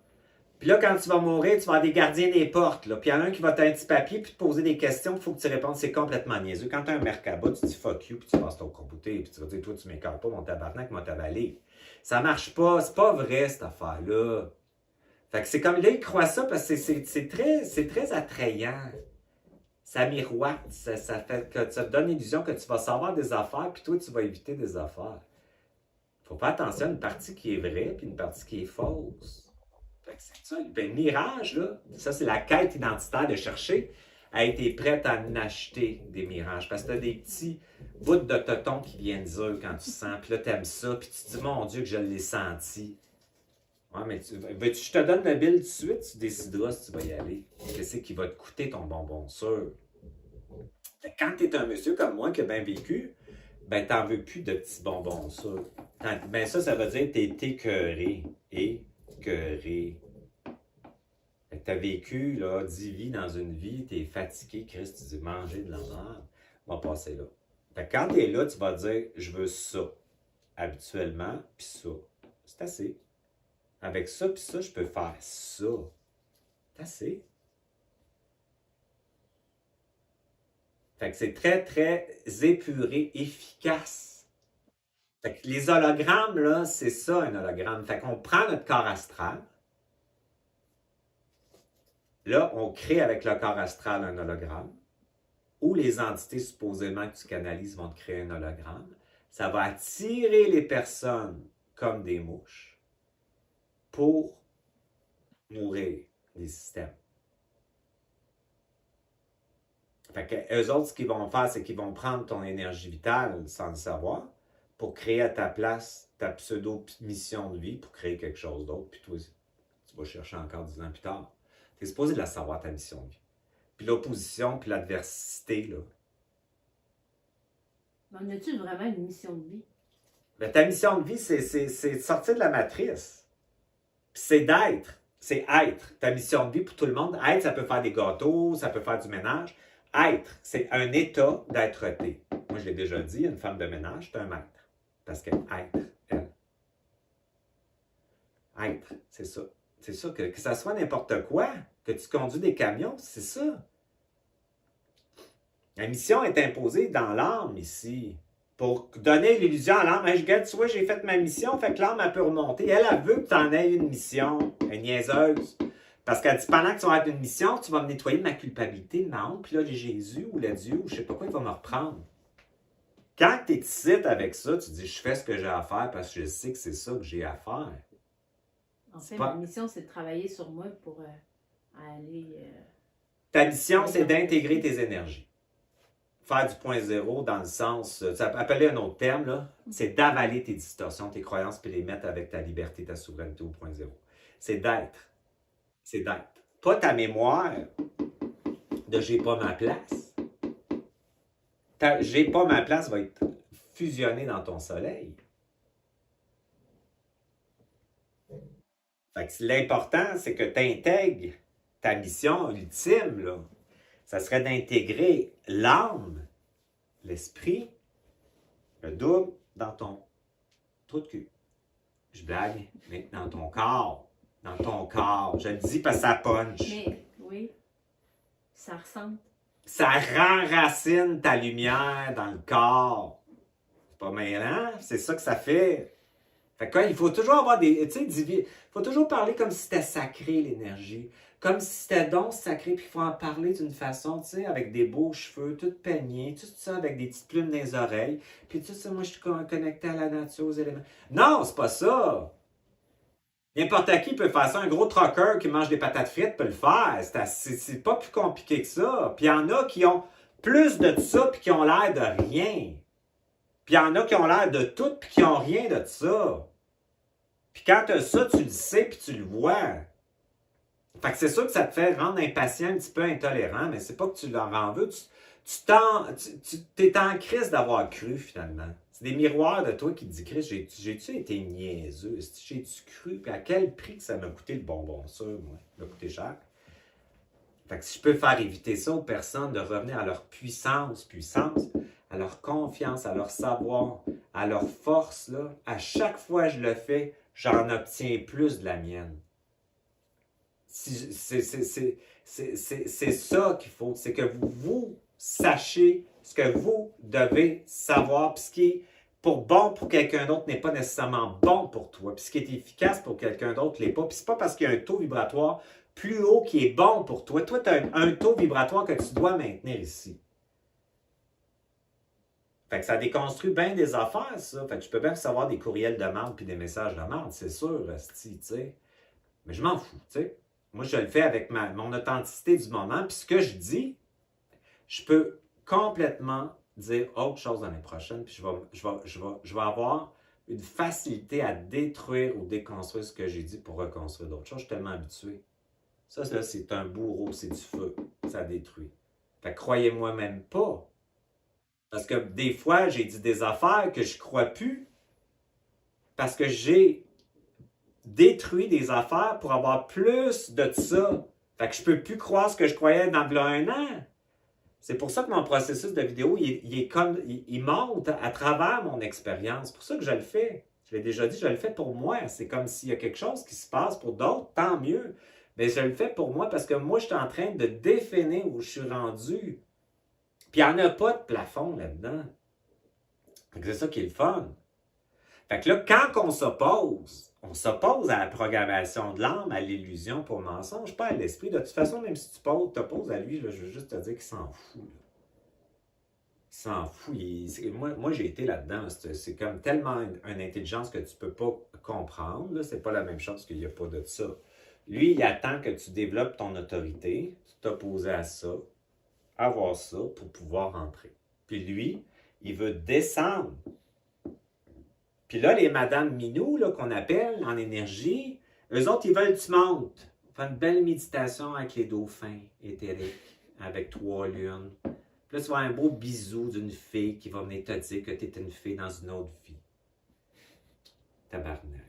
[SPEAKER 3] Puis là, quand tu vas mourir, tu vas avoir des gardiens des portes, là. Puis il y en a un qui va te donner un petit papier, puis te poser des questions, il faut que tu répondes. C'est complètement niaiseux. Quand tu as un Merkaba, tu dis fuck you, puis tu passes ton computer, puis tu vas dire, toi, tu m'écartes pas, mon tabarnak, mon tabalé. Ça marche pas. C'est pas vrai, cette affaire-là. Fait que c'est comme là, ils croient ça parce que c'est très attrayant. Ça miroite. Ça fait que ça te donne l'illusion que tu vas savoir des affaires, puis toi, tu vas éviter des affaires. Faut faire attention à une partie qui est vraie, puis une partie qui est fausse. Fait que c'est ça. Ben, le mirage, là, ça, c'est la quête identitaire de chercher à être prête à en acheter des mirages. Parce que tu as des petits bouts de toton qui viennent dire quand tu sens, puis là, tu aimes ça, puis tu te dis, mon Dieu, que je l'ai je te donne le bill tout de suite, tu décideras si tu vas y aller. Qu'est-ce qui va te coûter ton bonbon sûr? Quand tu es un monsieur comme moi qui a bien vécu, ben t'en veux plus de petits bonbons sûrs. Ben ça veut dire que t'es écœuré. Écœuré. Fait que t'as vécu là, 10 vies dans une vie, t'es fatigué, Christ, tu dis manger de la merde. On va passer là. Fait que quand t'es là, tu vas dire je veux ça. Habituellement, puis ça. C'est assez. Avec ça, puis ça, je peux faire ça. C'est assez. Fait que c'est très, très épuré, efficace. Fait que les hologrammes, là, c'est ça, un hologramme. Fait qu'on prend notre corps astral. Là, on crée avec le corps astral un hologramme. Ou les entités supposément que tu canalises vont te créer un hologramme. Ça va attirer les personnes comme des mouches pour nourrir les systèmes. Fait que eux autres, ce qu'ils vont faire, c'est qu'ils vont prendre ton énergie vitale sans le savoir pour créer à ta place ta pseudo-mission de vie pour créer quelque chose d'autre. Puis toi, tu vas chercher encore 10 ans plus tard. Tu es supposé de la savoir, ta mission de vie. Puis l'opposition, puis l'adversité, là.
[SPEAKER 2] Mais en as-tu vraiment une mission de vie?
[SPEAKER 3] Ben, ta mission de vie, c'est de sortir de la matrice. Puis c'est d'être. C'est être. Ta mission de vie pour tout le monde. Être, ça peut faire des gâteaux, ça peut faire du ménage. Être, c'est un état d'être-té. Moi, je l'ai déjà dit, une femme de ménage, c'est un maître. Parce qu'être, elle. Être, c'est ça. C'est ça, que ça soit n'importe quoi, que tu conduis des camions, c'est ça. La mission est imposée dans l'âme ici. Pour donner l'illusion à l'âme, hey, regarde, tu vois, j'ai fait ma mission, fait que l'âme, elle peut remonter. Elle veut que tu en aies une mission, une niaiseuse. Parce qu'elle dit, pendant que tu vas avoir une mission, tu vas me nettoyer de ma culpabilité, de ma honte, puis là, Jésus ou le Dieu, ou je sais pas quoi, il va me reprendre. Quand tu es ici avec ça, tu dis, je fais ce que j'ai à faire parce que je sais que c'est ça que j'ai à faire.
[SPEAKER 2] En fait, ma mission, c'est de travailler sur moi pour aller...
[SPEAKER 3] Ta mission, c'est d'intégrer tes énergies. Faire du point zéro dans le sens, appeler un autre terme, là, c'est d'avaler tes distorsions, tes croyances, puis les mettre avec ta liberté, ta souveraineté au point zéro. C'est d'être. C'est d'être. Pas ta mémoire de j'ai pas ma place. J'ai pas ma place va être fusionnée dans ton soleil. Fait que l'important, c'est que tu intègres ta mission ultime, là. Ça serait d'intégrer l'âme, l'esprit, le double dans ton trou de cul. Je blague, mais dans ton corps. Dans ton corps. Je le dis parce que ça punch.
[SPEAKER 2] Mais, oui, ça ressemble.
[SPEAKER 3] Ça renracine ta lumière dans le corps. C'est pas mêlant, c'est ça que ça fait. Fait que, il faut toujours avoir des. Tu sais, il faut toujours parler comme si c'était sacré, l'énergie. Comme si c'était donc sacré, puis il faut en parler d'une façon, tu sais, avec des beaux cheveux, tout peignés, tout ça avec des petites plumes dans les oreilles. Puis tout ça, moi, je suis connecté à la nature, aux éléments. Non, c'est pas ça! N'importe qui peut faire ça. Un gros trucker qui mange des patates frites peut le faire. C'est pas plus compliqué que ça. Puis il y en a qui ont plus de ça, puis qui ont l'air de rien. Puis il y en a qui ont l'air de tout, puis qui n'ont rien de ça. Puis quand tu as ça, tu le sais, puis tu le vois. Fait que c'est sûr que ça te fait rendre impatient, un petit peu intolérant, mais c'est pas que tu leur en veux. Tu t'es en crise d'avoir cru, finalement. C'est des miroirs de toi qui te disent, Chris, j'ai-tu été niaiseux? J'ai-tu cru? Puis à quel prix que ça m'a coûté le bonbon, ça, moi? Ça m'a coûté cher. Fait que si je peux faire éviter ça aux personnes de revenir à leur puissance, à leur confiance, à leur savoir, à leur force, là, à chaque fois que je le fais, j'en obtiens plus de la mienne. C'est ça qu'il faut, c'est que vous sachiez ce que vous devez savoir, puis ce qui est bon pour quelqu'un d'autre n'est pas nécessairement bon pour toi, puis ce qui est efficace pour quelqu'un d'autre ne l'est pas, puis c'est pas parce qu'il y a un taux vibratoire plus haut qui est bon pour toi. Toi, tu as un taux vibratoire que tu dois maintenir ici. Fait que ça déconstruit bien des affaires, ça. Fait que je peux bien recevoir des courriels de marde puis des messages de marde, c'est sûr, tu sais. Mais je m'en fous, tu sais. Moi, je le fais avec mon authenticité du moment. Puis ce que je dis, je peux complètement dire autre chose l'année prochaine. Puis je vais avoir une facilité à détruire ou déconstruire ce que j'ai dit pour reconstruire d'autres choses. Je suis tellement habitué. Ça, là, c'est un bourreau, c'est du feu. Ça détruit. Fait que croyez-moi même pas. Parce que des fois, j'ai dit des affaires que je crois plus. Parce que j'ai détruit des affaires pour avoir plus de ça. Fait que je peux plus croire ce que je croyais dans un an. C'est pour ça que mon processus de vidéo, il monte à travers mon expérience. C'est pour ça que je le fais. Je l'ai déjà dit, je le fais pour moi. C'est comme s'il y a quelque chose qui se passe pour d'autres, tant mieux. Mais je le fais pour moi parce que moi, je suis en train de définir où je suis rendu. Puis il n'y en a pas de plafond là-dedans. C'est ça qui est le fun. Fait que là, quand on s'oppose à la programmation de l'âme, à l'illusion pour le mensonge, pas à l'esprit. De toute façon, même si tu t'opposes à lui, là, je veux juste te dire qu'il s'en fout. Là. Il s'en fout. Moi, j'ai été là-dedans. C'est comme tellement une intelligence que tu ne peux pas comprendre. C'est pas la même chose qu'il n'y a pas de ça. Lui, il attend que tu développes ton autorité, tu t'opposes à ça, avoir ça pour pouvoir entrer. Puis lui, il veut descendre. Puis là, les Madame Minou, là, qu'on appelle en énergie, eux autres, ils veulent que tu montes. Faire une belle méditation avec les dauphins éthériques, avec 3 lunes. Puis là, tu vas avoir un beau bisou d'une fille qui va venir te dire que tu es une fille dans une autre vie. Tabarnak.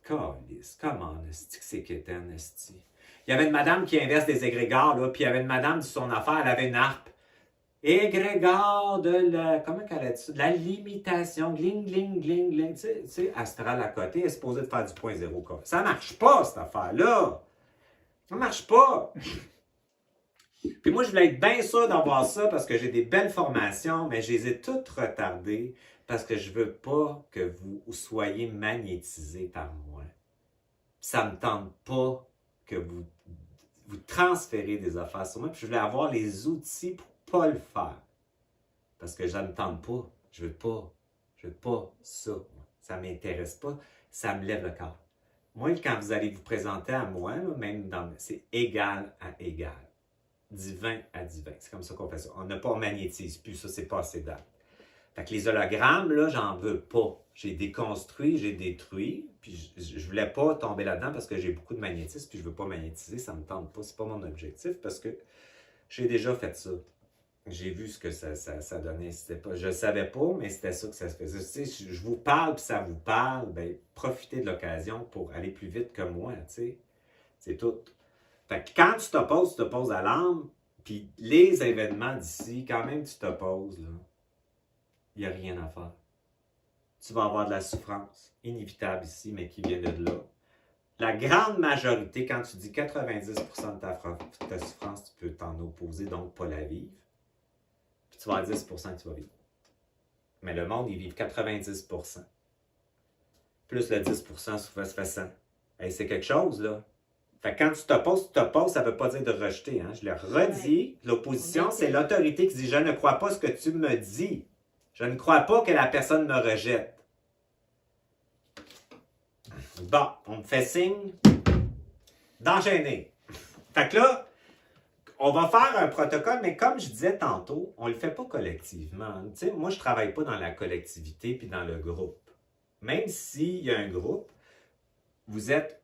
[SPEAKER 3] Calice, comment, esti, que c'est qu'étain, esti. Il y avait une madame qui inverse des égrégores, là, puis il y avait une madame de son affaire, elle avait une harpe. Égrégore de la. Comment qu'elle a dit ça? De la limitation. Gling, gling, gling, gling. Tu sais, astral à côté, elle est supposée de faire du point zéro. Ça marche pas, cette affaire-là. Ça marche pas. Puis moi, je voulais être bien sûr d'avoir ça parce que j'ai des belles formations, mais je les ai toutes retardées parce que je veux pas que vous soyez magnétisés par moi. Ça me tente pas que vous transférez des affaires sur moi. Puis je voulais avoir les outils pour pas le faire. Parce que je ne me tente pas. Je veux pas ça. Ça ne m'intéresse pas. Ça me lève le corps. Moi, quand vous allez vous présenter à moi, là, même c'est égal à égal. Divin à divin. C'est comme ça qu'on fait ça. On n'a pas, on magnétise plus. Ça, c'est pas assez date. Fait que les hologrammes, là, j'en veux pas. J'ai déconstruit, j'ai détruit. Puis je voulais pas tomber là-dedans parce que j'ai beaucoup de magnétisme. Puis je veux pas magnétiser. Ça me tente pas. C'est pas mon objectif parce que j'ai déjà fait ça. J'ai vu ce que ça donnait. Je ne savais pas, mais c'était ça que ça se faisait. Tu sais, je vous parle, puis ça vous parle, ben, profitez de l'occasion pour aller plus vite que moi, tu sais. C'est tout. Fait que quand tu t'opposes à l'âme, puis les événements d'ici, quand même tu t'opposes, là, il n'y a rien à faire. Tu vas avoir de la souffrance, inévitable ici, mais qui vient de là. La grande majorité, quand tu dis 90% de ta souffrance, tu peux t'en opposer, donc pas la vivre. Puis tu vas avoir 10% que tu vas vivre. Mais le monde, ils vivent 90%. plus le 10% ça fait 100. Hey, c'est quelque chose, là. Fait que quand tu t'opposes, ça ne veut pas dire de rejeter. Hein? Je le redis, l'opposition, c'est l'autorité qui dit « Je ne crois pas ce que tu me dis. Je ne crois pas que la personne me rejette. » Bon, on me fait signe d'enchaîner. Fait que là, on va faire un protocole, mais comme je disais tantôt, on ne le fait pas collectivement. Tu sais, moi, je ne travaille pas dans la collectivité puis dans le groupe. Même s'il y a un groupe, vous êtes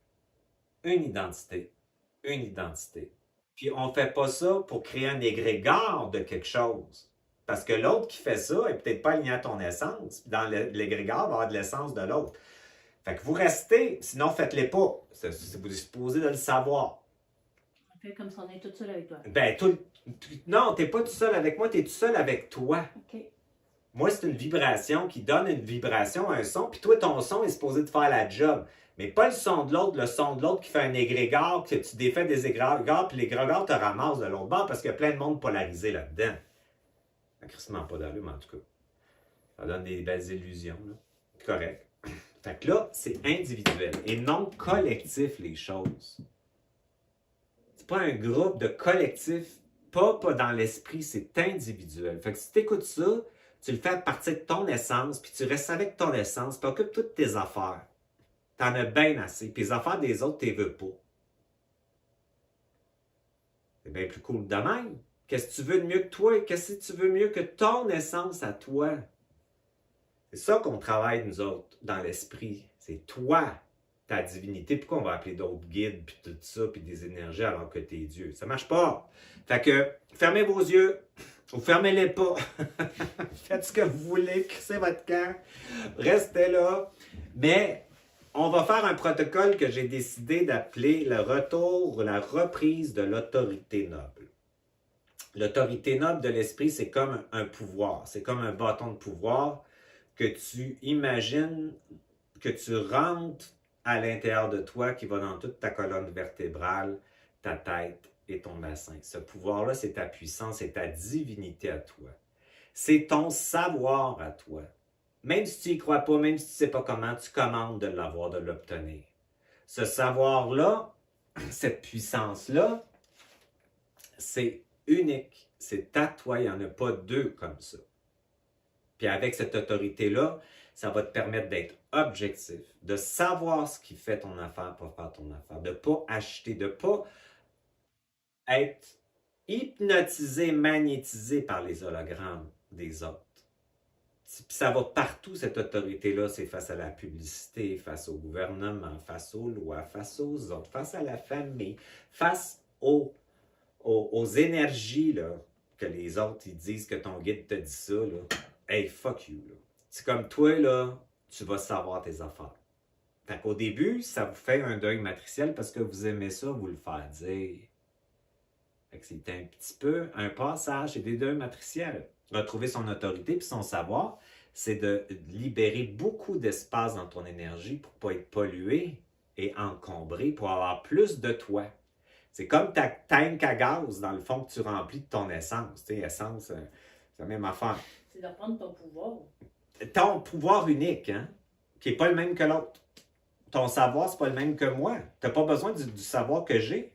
[SPEAKER 3] une identité. Une identité. Puis on ne fait pas ça pour créer un égrégore de quelque chose. Parce que l'autre qui fait ça n'est peut-être pas aligné à ton essence. Dans l'égrégore, il va y avoir de l'essence de l'autre. Fait que vous restez, sinon faites-les pas. Vous êtes supposé de le savoir.
[SPEAKER 2] On fait comme si on est tout seul avec toi.
[SPEAKER 3] Ben, non, tu n'es pas tout seul avec moi, tu es tout seul avec toi.
[SPEAKER 2] OK.
[SPEAKER 3] Moi, c'est une vibration qui donne une vibration, un son, puis toi, ton son est supposé de faire la job. Mais pas le son de l'autre qui fait un égrégore, que tu défais des égrégores, puis l'égrégore te ramasse de l'autre bord parce qu'il y a plein de monde polarisé là-dedans. Ça n'a crissement pas d'allure, mais en tout cas. Ça donne des belles illusions, là. Correct. Fait que là, c'est individuel et non collectif, les choses. C'est pas un groupe de collectif, pas dans l'esprit, c'est individuel. Fait que si tu écoutes ça, tu le fais à partir de ton essence, puis tu restes avec ton essence, puis occupe toutes tes affaires. T'en as bien assez. Puis les affaires des autres, tu les veux pas. C'est bien plus cool de même. Qu'est-ce que tu veux de mieux que toi? Qu'est-ce que tu veux mieux que ton essence à toi? C'est ça qu'on travaille, nous autres, dans l'esprit. C'est toi, ta divinité. Pourquoi on va appeler d'autres guides, puis tout ça, puis des énergies alors que t'es Dieu? Ça marche pas. Fait que, fermez vos yeux, ou fermez-les pas. Faites ce que vous voulez, crissez votre camp. Restez là. Mais on va faire un protocole que j'ai décidé d'appeler le retour ou la reprise de l'autorité noble. L'autorité noble de l'esprit, c'est comme un pouvoir. C'est comme un bâton de pouvoir que tu imagines, que tu rentres à l'intérieur de toi, qui va dans toute ta colonne vertébrale, ta tête et ton bassin. Ce pouvoir-là, c'est ta puissance, c'est ta divinité à toi. C'est ton savoir à toi. Même si tu n'y crois pas, même si tu ne sais pas comment, tu commandes de l'avoir, de l'obtenir. Ce savoir-là, cette puissance-là, c'est unique. C'est à toi, il n'y en a pas deux comme ça. Puis avec cette autorité-là, ça va te permettre d'être objectif, de savoir ce qui fait ton affaire pour faire ton affaire, de ne pas acheter, de ne pas être hypnotisé, magnétisé par les hologrammes des autres. Puis ça va partout, cette autorité-là. C'est face à la publicité, face au gouvernement, face aux lois, face aux autres, face à la famille, face aux énergies là, que les autres ils disent que ton guide te dit ça. Là. Hey, fuck you. Là. C'est comme toi, là, tu vas savoir tes affaires. Fait qu'au début, ça vous fait un deuil matriciel parce que vous aimez ça, vous le faire dire. Fait que c'est un petit peu un passage et des deuils matriciels. Retrouver son autorité puis son savoir, c'est de libérer beaucoup d'espace dans ton énergie pour ne pas être pollué et encombré, pour avoir plus de toi. C'est comme ta tank à gaz, dans le fond, que tu remplis de ton essence. Tu sais, essence, c'est la même affaire.
[SPEAKER 2] C'est de reprendre ton pouvoir.
[SPEAKER 3] Ton pouvoir unique, hein, qui n'est pas le même que l'autre. Ton savoir, c'est pas le même que moi. Tu n'as pas besoin du savoir que j'ai.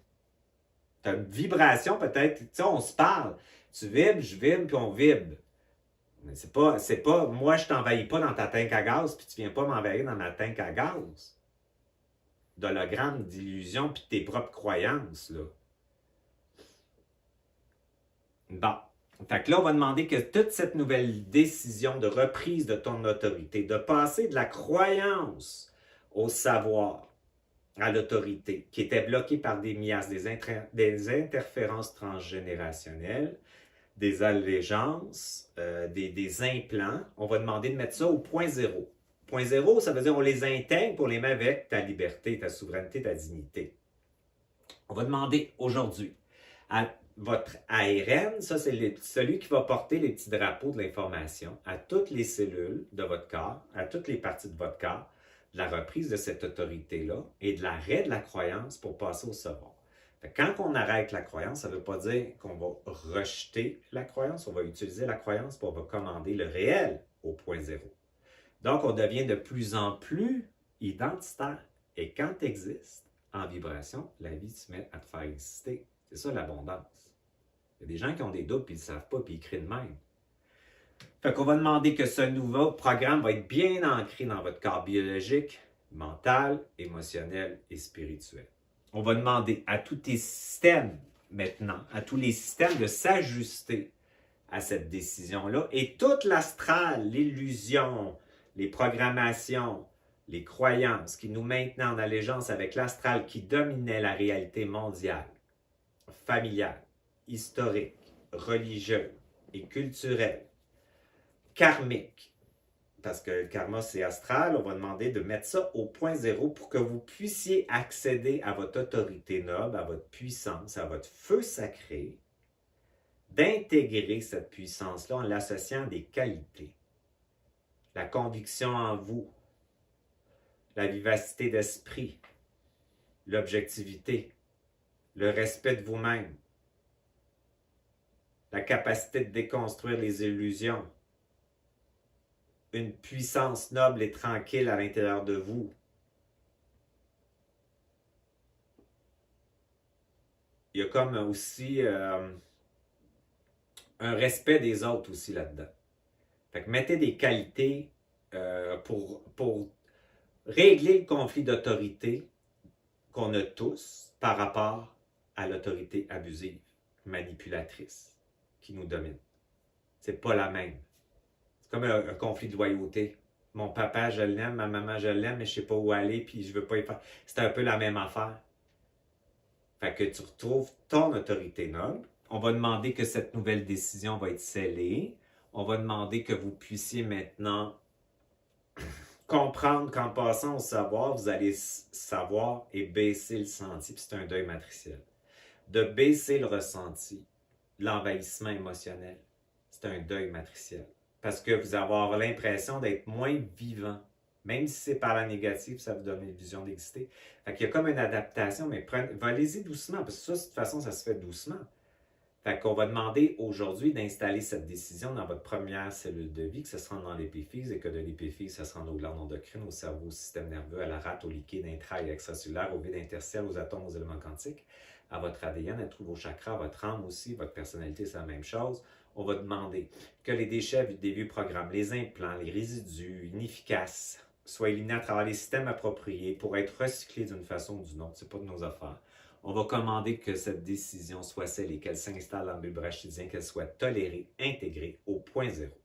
[SPEAKER 3] Tu as une vibration peut-être. Tu sais, on se parle. Tu vibres, je vibre, puis on vibre. Mais c'est pas, moi, je t'envahis pas dans ta tank à gaz, puis tu viens pas m'envahir dans ma tank à gaz. D'hologramme, d'illusion, puis de tes propres croyances, là. Bon. Fait que là, on va demander que toute cette nouvelle décision de reprise de ton autorité, de passer de la croyance au savoir, à l'autorité, qui était bloquée par des miasmes, des interférences transgénérationnelles, des allégeances, des implants. On va demander de mettre ça au point zéro. Point zéro, ça veut dire on les intègre pour les mettre avec ta liberté, ta souveraineté, ta dignité. On va demander aujourd'hui à votre ARN, ça c'est celui qui va porter les petits drapeaux de l'information à toutes les cellules de votre corps, à toutes les parties de votre corps, de la reprise de cette autorité-là et de l'arrêt de la croyance pour passer au savoir. Quand on arrête la croyance, ça ne veut pas dire qu'on va rejeter la croyance, on va utiliser la croyance pour commander le réel au point zéro. Donc, on devient de plus en plus identitaire. Et quand tu existes en vibration, la vie se met à te faire exister. C'est ça l'abondance. Il y a des gens qui ont des doutes, puis ils ne savent pas, puis ils crient de même. Fait qu'on va demander que ce nouveau programme va être bien ancré dans votre corps biologique, mental, émotionnel et spirituel. On va demander à tous tes systèmes maintenant, à tous les systèmes de s'ajuster à cette décision-là. Et toute l'astral, l'illusion, les programmations, les croyances qui nous maintenaient en allégeance avec l'astral qui dominait la réalité mondiale, familiale, historique, religieuse et culturelle, karmique, parce que le karma c'est astral, on va demander de mettre ça au point zéro pour que vous puissiez accéder à votre autorité noble, à votre puissance, à votre feu sacré, d'intégrer cette puissance-là en l'associant à des qualités. La conviction en vous, la vivacité d'esprit, l'objectivité, le respect de vous-même, la capacité de déconstruire les illusions, une puissance noble et tranquille à l'intérieur de vous. Il y a comme aussi un respect des autres aussi là-dedans. Fait que mettez des qualités pour régler le conflit d'autorité qu'on a tous par rapport à l'autorité abusive, manipulatrice, qui nous domine. C'est pas la même. C'est comme un conflit de loyauté. Mon papa, je l'aime, ma maman, je l'aime, mais je sais pas où aller, puis je veux pas y faire. C'est un peu la même affaire. Fait que tu retrouves ton autorité noble. On va demander que cette nouvelle décision va être scellée. On va demander que vous puissiez maintenant comprendre qu'en passant au savoir, vous allez savoir et baisser le senti. Puis c'est un deuil matriciel. De baisser le ressenti, l'envahissement émotionnel, c'est un deuil matriciel. Parce que vous allez avoir l'impression d'être moins vivant. Même si c'est par la négative, ça vous donne une vision d'exister. Fait qu'il y a comme une adaptation, mais allez-y doucement, parce que ça, de toute façon, ça se fait doucement. Fait qu'on va demander aujourd'hui d'installer cette décision dans votre première cellule de vie, que ce se rende dans l'épiphyse, et que de l'épiphyse, ça se rende aux glandes endocrines, au cerveau, au système nerveux, à la rate, au liquide intra- et extracellulaire, au vide interstitiel, aux atomes, aux éléments quantiques, à votre ADN, à tous vos chakras, à votre âme aussi, votre personnalité, c'est la même chose. On va demander que les déchets des vieux programmes, les implants, les résidus inefficaces soient éliminés à travers les systèmes appropriés pour être recyclés d'une façon ou d'une autre. Ce n'est pas de nos affaires. On va commander que cette décision soit scellée, qu'elle s'installe dans le bulbe rachidien, qu'elle soit tolérée, intégrée au point zéro.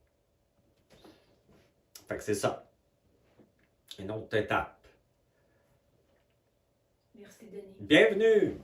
[SPEAKER 3] Fait que c'est ça. Une autre étape.
[SPEAKER 2] Merci, Denis.
[SPEAKER 3] Bienvenue!